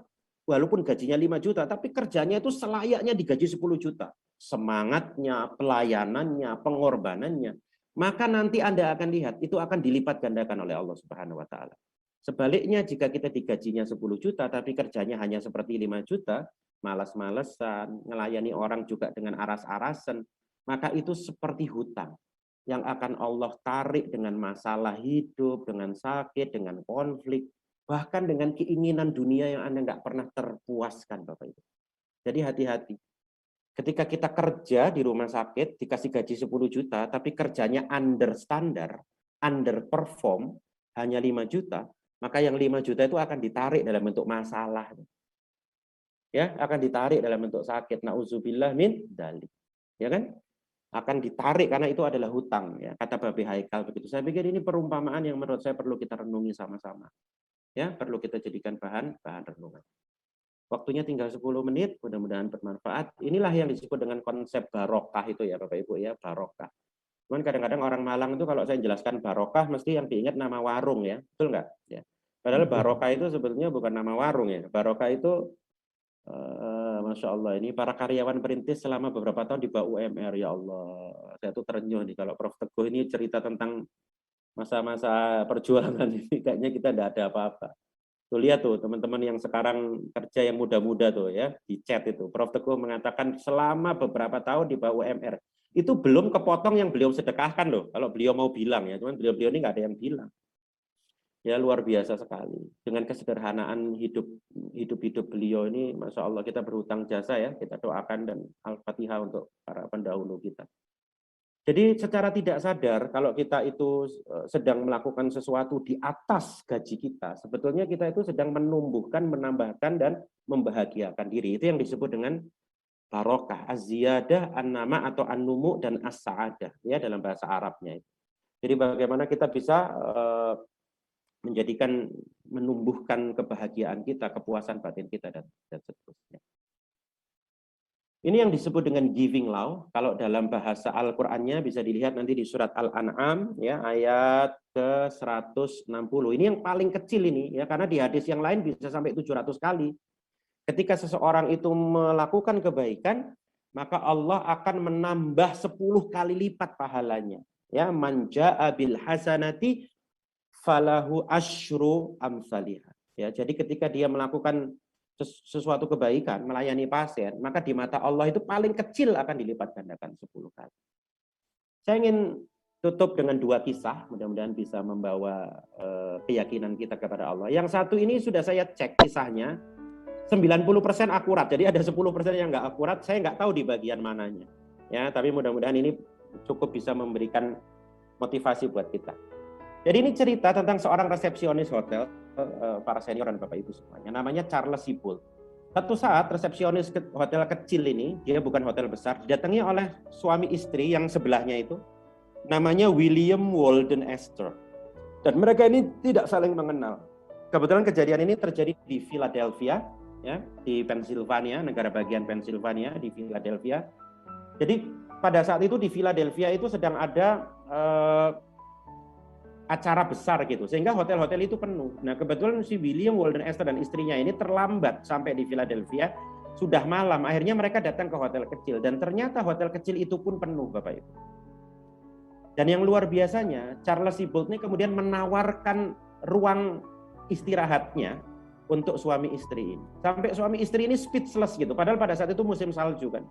walaupun gajinya 5 juta, tapi kerjanya itu selayaknya digaji 10 juta. Semangatnya, pelayanannya, pengorbanannya. Maka nanti Anda akan lihat, itu akan dilipat gandakan oleh Allah Subhanahu wa Ta'ala. Sebaliknya, jika kita digajinya 10 juta, tapi kerjanya hanya seperti 5 juta, malas-malesan, melayani orang juga dengan aras-arasan, maka itu seperti hutang yang akan Allah tarik dengan masalah hidup, dengan sakit, dengan konflik, bahkan dengan keinginan dunia yang Anda nggak pernah terpuaskan, Bapak Ibu. Jadi hati-hati. Ketika kita kerja di rumah sakit, dikasih gaji 10 juta, tapi kerjanya under standar, underperform, hanya 5 juta, maka yang 5 juta itu akan ditarik dalam bentuk masalah. Ya, akan ditarik dalam bentuk sakit. Nauzubillah min dzalik. Ya kan? Akan ditarik karena itu adalah hutang, ya, kata Babe Haikal begitu. Saya pikir ini perumpamaan yang menurut saya perlu kita renungi sama-sama. Ya, perlu kita jadikan bahan renungan. Waktunya tinggal 10 menit, mudah-mudahan bermanfaat. Inilah yang disebut dengan konsep barokah itu ya Bapak Ibu ya, barokah. Cuman kadang-kadang orang Malang itu kalau saya jelaskan barokah mesti yang diingat nama warung ya, betul nggak? Ya. Padahal barokah itu sebetulnya bukan nama warung ya. Barokah itu Masya Allah, ini para karyawan perintis selama beberapa tahun di bawah UMR, ya Allah. Saya tuh terenyuh nih kalau Prof. Teguh ini cerita tentang masa-masa perjuangan ini, kayaknya kita tidak ada apa-apa. Tuh lihat tuh teman-teman yang sekarang kerja yang muda-muda tuh ya, di chat itu. Prof. Teguh mengatakan selama beberapa tahun di bawah UMR. Itu belum kepotong yang beliau sedekahkan loh, kalau beliau mau bilang ya. Cuman beliau ini nggak ada yang bilang. Ya luar biasa sekali. Dengan kesederhanaan hidup beliau ini, Masya Allah kita berhutang jasa ya. Kita doakan dan Al-Fatihah untuk para pendahulu kita. Jadi secara tidak sadar kalau kita itu sedang melakukan sesuatu di atas gaji kita, sebetulnya kita itu sedang menumbuhkan, menambahkan dan membahagiakan diri. Itu yang disebut dengan barokah, az-ziyadah, an-nama atau an-numu dan as-sa'adah ya dalam bahasa Arabnya. Jadi bagaimana kita bisa menjadikan menumbuhkan kebahagiaan kita, kepuasan batin kita dan seterusnya. Ini yang disebut dengan giving law. Kalau dalam bahasa Al-Qur'annya bisa dilihat nanti di surat Al-An'am ya ayat ke-160. Ini yang paling kecil ini ya karena di hadis yang lain bisa sampai 700 kali. Ketika seseorang itu melakukan kebaikan, maka Allah akan menambah 10 kali lipat pahalanya. Ya, man jaa bil hasanati falahu asyru amsalihah. Ya, jadi ketika dia melakukan sesuatu kebaikan, melayani pasien, maka di mata Allah itu paling kecil akan dilipat gandakan 10 kali. Saya ingin tutup dengan 2 kisah, mudah-mudahan bisa membawa keyakinan kita kepada Allah. Yang satu ini sudah saya cek kisahnya, 90% akurat, jadi ada 10% yang nggak akurat, saya nggak tahu di bagian mananya. Ya, tapi mudah-mudahan ini cukup bisa memberikan motivasi buat kita. Jadi ini cerita tentang seorang resepsionis hotel, para senior dan Bapak Ibu semuanya, namanya Charles Sibbald. Satu saat resepsionis hotel kecil ini, dia bukan hotel besar, didatangi oleh suami istri yang sebelahnya itu, namanya William Walden Astor. Dan mereka ini tidak saling mengenal. Kebetulan kejadian ini terjadi di Philadelphia, ya, di Pennsylvania, negara bagian Pennsylvania, di Philadelphia. Jadi pada saat itu di Philadelphia itu sedang ada acara besar gitu, sehingga hotel-hotel itu penuh. Nah kebetulan si William Walden Astor dan istrinya ini terlambat sampai di Philadelphia, sudah malam, akhirnya mereka datang ke hotel kecil, dan ternyata hotel kecil itu pun penuh, Bapak Ibu. Dan yang luar biasanya, Charles Sibbald ini kemudian menawarkan ruang istirahatnya untuk suami istri ini. Sampai suami istri ini speechless gitu, padahal pada saat itu musim salju kan.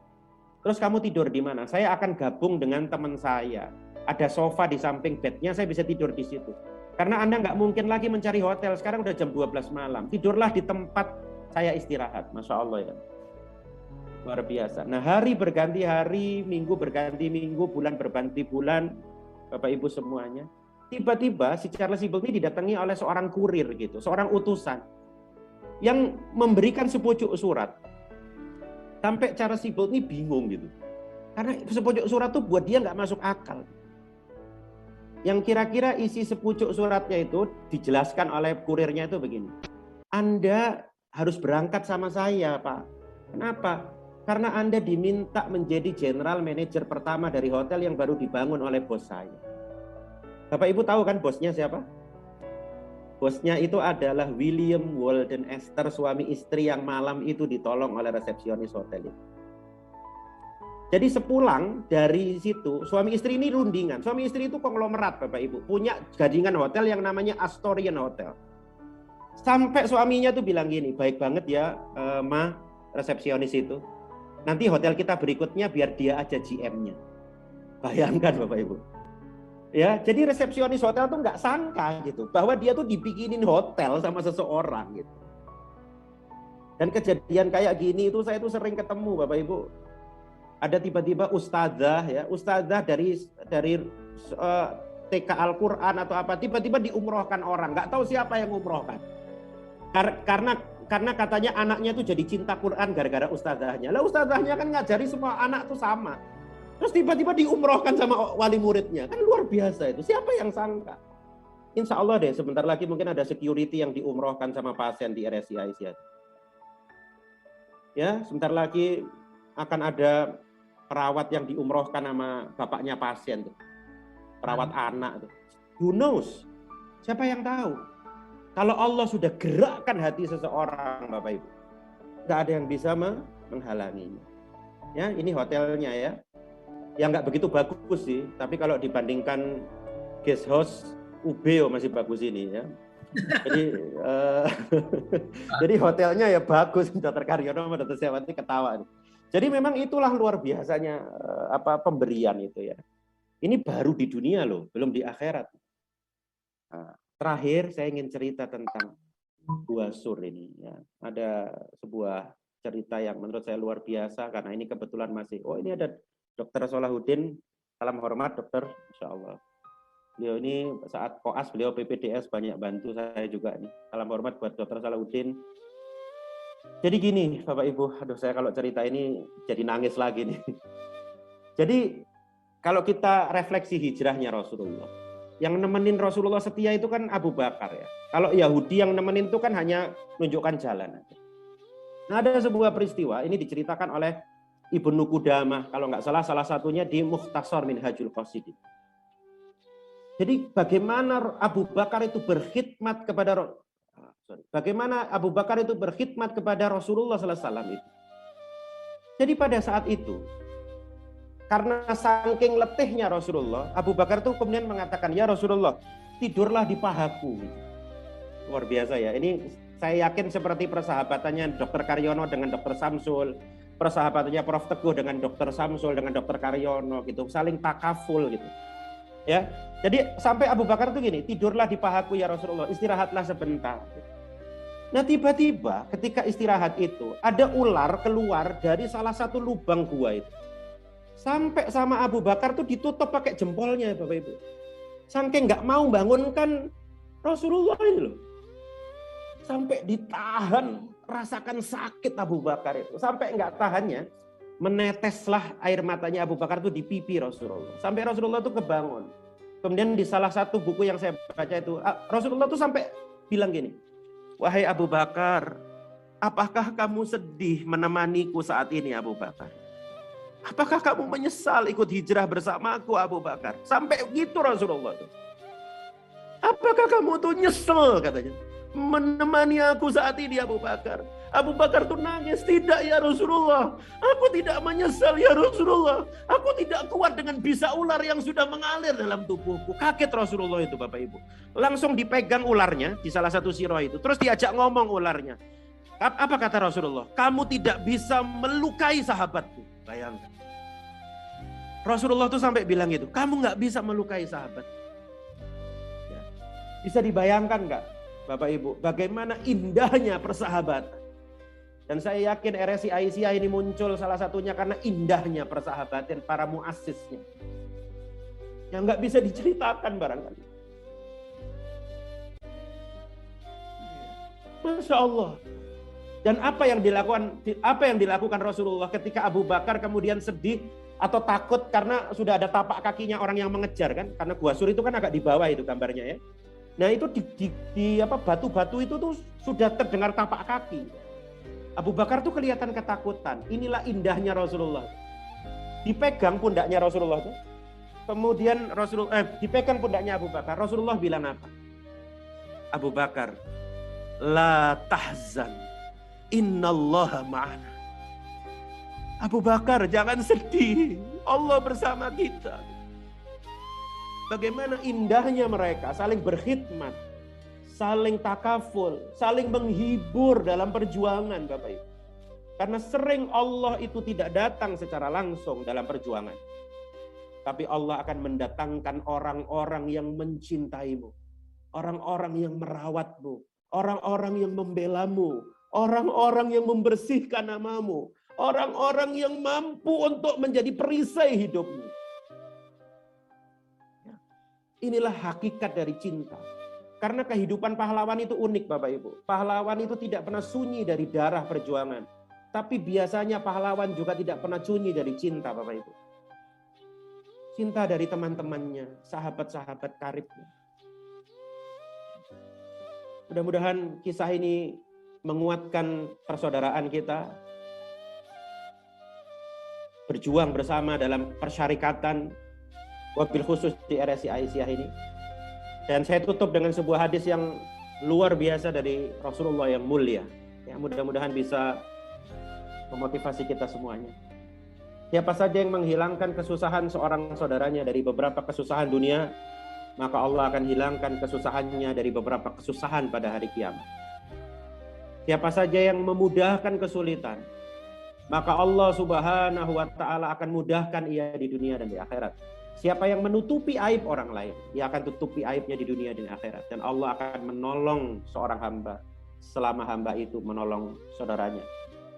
Terus kamu tidur di mana? Saya akan gabung dengan teman saya. Ada sofa di samping bednya, saya bisa tidur di situ. Karena Anda nggak mungkin lagi mencari hotel, sekarang udah jam 12 malam. Tidurlah di tempat saya istirahat. Masya Allah ya. Luar biasa. Nah hari berganti hari, minggu berganti minggu, bulan berganti bulan, Bapak Ibu semuanya. Tiba-tiba si Charles Sibbald ini didatangi oleh seorang kurir gitu, seorang utusan. Yang memberikan sepucuk surat. Sampai Charles Sibbald ini bingung gitu. Karena sepucuk surat tuh buat dia nggak masuk akal. Yang kira-kira isi sepucuk suratnya itu dijelaskan oleh kurirnya itu begini. Anda harus berangkat sama saya, Pak. Kenapa? Karena Anda diminta menjadi general manager pertama dari hotel yang baru dibangun oleh bos saya. Bapak Ibu tahu kan bosnya siapa? Bosnya itu adalah William Walden Astor, suami istri yang malam itu ditolong oleh resepsionis hotel itu. Jadi sepulang dari situ, suami istri ini rundingan. Suami istri itu konglomerat, Bapak Ibu. Punya gadingan hotel yang namanya Astorian Hotel. Sampai suaminya tuh bilang gini, baik banget ya Ma, resepsionis itu. Nanti hotel kita berikutnya biar dia aja GM-nya. Bayangkan Bapak Ibu. Ya, jadi resepsionis hotel tuh nggak sangka gitu, bahwa dia tuh dibikinin hotel sama seseorang gitu. Dan kejadian kayak gini itu saya tuh sering ketemu Bapak Ibu. Ada tiba-tiba ustazah ya, ustazah dari TK Al-Quran atau apa, tiba-tiba diumrohkan orang, nggak tahu siapa yang umrohkan. Karena katanya anaknya tuh jadi cinta Quran gara-gara ustazahnya. Lah ustazahnya kan ngajari semua anak tuh sama. Terus tiba-tiba diumrohkan sama wali muridnya, kan luar biasa itu. Siapa yang sangka? Insya Allah deh, sebentar lagi mungkin ada security yang diumrohkan sama pasien di RSI Aisyah. Ya, sebentar lagi akan ada perawat yang diumrohkan sama bapaknya pasien tuh. Perawat anak tuh. Who knows? Siapa yang tahu? Kalau Allah sudah gerakkan hati seseorang, Bapak Ibu, nggak ada yang bisa menghalanginya. Ya, ini hotelnya ya. Yang nggak begitu bagus sih, tapi kalau dibandingkan guest house UB masih bagus ini ya. Jadi jadi hotelnya ya bagus, Dr. Karyono sama Dr. Setiawati ketawa. Jadi memang itulah luar biasanya pemberian itu ya. Ini baru di dunia loh, belum di akhirat. Nah, terakhir saya ingin cerita tentang Gua Sur ini ya. Ada sebuah cerita yang menurut saya luar biasa karena ini kebetulan masih ini ada Dr. Salahuddin, salam hormat Dokter, Insya Allah. Beliau ini saat koas beliau PPDS banyak bantu saya juga nih. Salam hormat buat Dr. Salahuddin. Jadi gini Bapak Ibu, aduh saya kalau cerita ini jadi nangis lagi nih. Jadi kalau kita refleksi hijrahnya Rasulullah, yang nemenin Rasulullah setia itu kan Abu Bakar ya. Kalau Yahudi yang nemenin itu kan hanya menunjukkan jalan. Nah ada sebuah peristiwa, ini diceritakan oleh Ibnu Qudamah, kalau nggak salah satunya di Mukhtasar Minhajul Qasidin. Jadi bagaimana Abu Bakar itu berkhidmat kepada Rasulullah SAW itu. Jadi pada saat itu, karena saking letihnya Rasulullah, Abu Bakar itu kemudian mengatakan, ya Rasulullah, tidurlah di pahaku. Luar biasa ya, ini Saya yakin seperti persahabatannya Dr. Karyono dengan Dr. Samsul, persahabatannya Prof. Teguh dengan Dr. Samsul dengan Dr. Karyono gitu, saling takaful gitu. Ya. Jadi sampai Abu Bakar tuh gini, tidurlah di pahaku ya Rasulullah, istirahatlah sebentar. Nah tiba-tiba ketika istirahat itu ada ular keluar dari salah satu lubang gua itu. Sampai sama Abu Bakar tuh ditutup pakai jempolnya Bapak Ibu. Saking nggak mau bangunkan Rasulullah ini loh. Sampai ditahan, rasakan sakit Abu Bakar itu. Sampai nggak tahannya, meneteslah air matanya Abu Bakar tuh di pipi Rasulullah. Sampai Rasulullah tuh kebangun. Kemudian di salah satu buku yang saya baca itu, Rasulullah tuh sampai bilang gini, wahai Abu Bakar, apakah kamu sedih menemaniku saat ini Abu Bakar? Apakah kamu menyesal ikut hijrah bersamaku Abu Bakar? Sampai gitu Rasulullah tuh. Apakah kamu tuh nyesel katanya menemani aku saat ini Abu Bakar? Abu Bakar tuh nangis, tidak ya Rasulullah. Aku tidak menyesal ya Rasulullah. Aku tidak kuat dengan bisa ular yang sudah mengalir dalam tubuhku. Kaget Rasulullah itu Bapak Ibu. Langsung dipegang ularnya di salah satu sirah itu. Terus diajak ngomong ularnya. Apa kata Rasulullah? Kamu tidak bisa melukai sahabatku. Bayangkan. Rasulullah tuh sampai bilang gitu. Kamu nggak bisa melukai sahabat. Ya. Bisa dibayangkan nggak Bapak Ibu? Bagaimana indahnya persahabatan. Dan saya yakin RSI Aisyah ini muncul salah satunya karena indahnya persahabatan para muassisnya. Yang nggak bisa diceritakan barangkali. Masya Allah. Dan apa yang dilakukan Rasulullah ketika Abu Bakar kemudian sedih atau takut karena sudah ada tapak kakinya orang yang mengejar kan? Karena Gua Sur itu kan agak di bawah itu gambarnya ya. Nah itu di batu-batu itu tuh sudah terdengar tapak kaki. Abu Bakar tuh kelihatan ketakutan. Inilah indahnya Rasulullah. Dipegang pundaknya Rasulullah tuh. Kemudian dipegang pundaknya Abu Bakar. Rasulullah bilang apa? Abu Bakar, la tahzan, innallaha ma'ana. Abu Bakar jangan sedih. Allah bersama kita. Bagaimana indahnya mereka saling berkhidmat. Saling takaful, saling menghibur dalam perjuangan Bapak Ibu. Karena sering Allah itu tidak datang secara langsung dalam perjuangan. Tapi Allah akan mendatangkan orang-orang yang mencintaimu. Orang-orang yang merawatmu. Orang-orang yang membelamu. Orang-orang yang membersihkan namamu. Orang-orang yang mampu untuk menjadi perisai hidupmu. Inilah hakikat dari cinta. Karena kehidupan pahlawan itu unik Bapak Ibu. Pahlawan itu tidak pernah sunyi dari darah perjuangan. Tapi biasanya pahlawan juga tidak pernah sunyi dari cinta Bapak Ibu. Cinta dari teman-temannya, sahabat-sahabat karibnya. Mudah-mudahan kisah ini menguatkan persaudaraan kita. Berjuang bersama dalam persyarikatan, wabil khusus di RSI Aisyah ini. Dan saya tutup dengan sebuah hadis yang luar biasa dari Rasulullah yang mulia. Ya, mudah-mudahan bisa memotivasi kita semuanya. Siapa saja yang menghilangkan kesusahan seorang saudaranya dari beberapa kesusahan dunia, maka Allah akan hilangkan kesusahannya dari beberapa kesusahan pada hari kiamat. Siapa saja yang memudahkan kesulitan, maka Allah Subhanahu wa Ta'ala akan mudahkan ia di dunia dan di akhirat. Siapa yang menutupi aib orang lain, ia akan tutupi aibnya di dunia dan akhirat. Dan Allah akan menolong seorang hamba selama hamba itu menolong saudaranya.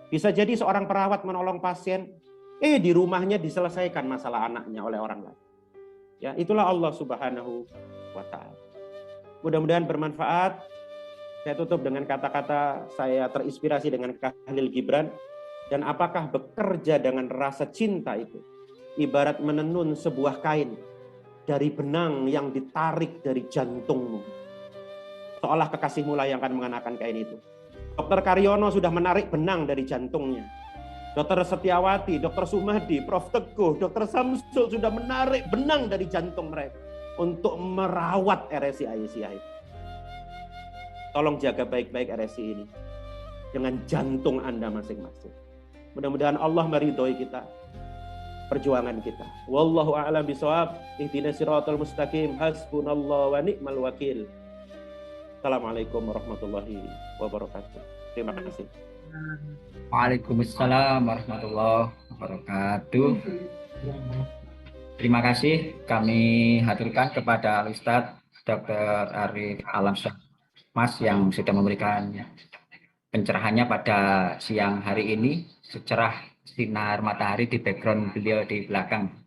Bisa jadi seorang perawat menolong pasien, di rumahnya diselesaikan masalah anaknya oleh orang lain. Ya, itulah Allah Subhanahu wa Ta'ala. Mudah-mudahan bermanfaat. Saya tutup dengan kata-kata saya terinspirasi dengan Khalil Gibran. Dan apakah bekerja dengan rasa cinta itu ibarat menenun sebuah kain dari benang yang ditarik dari jantungmu. Seolah kekasihmu lah yang akan mengenakan kain itu. Dr. Karyono sudah menarik benang dari jantungnya. Dr. Setiawati, Dr. Sumadi, Prof. Teguh, Dr. Samsul sudah menarik benang dari jantung mereka untuk merawat RSI Aisyah itu. Tolong jaga baik-baik RSI ini dengan jantung Anda masing-masing. Mudah-mudahan Allah meridhoi kita, perjuangan kita. Wallahu a'lam bishawab. Ihdinas siratal mustaqim. Hasbunallahu wa ni'mal wakil. Assalamualaikum warahmatullahi wabarakatuh. Terima kasih. Waalaikumsalam warahmatullahi wabarakatuh. Terima kasih kami haturkan kepada Ustadz Dr. Arif Alam Syahmas yang sudah memberikan pencerahannya pada siang hari ini. Secerah sinar matahari di background beliau di belakang.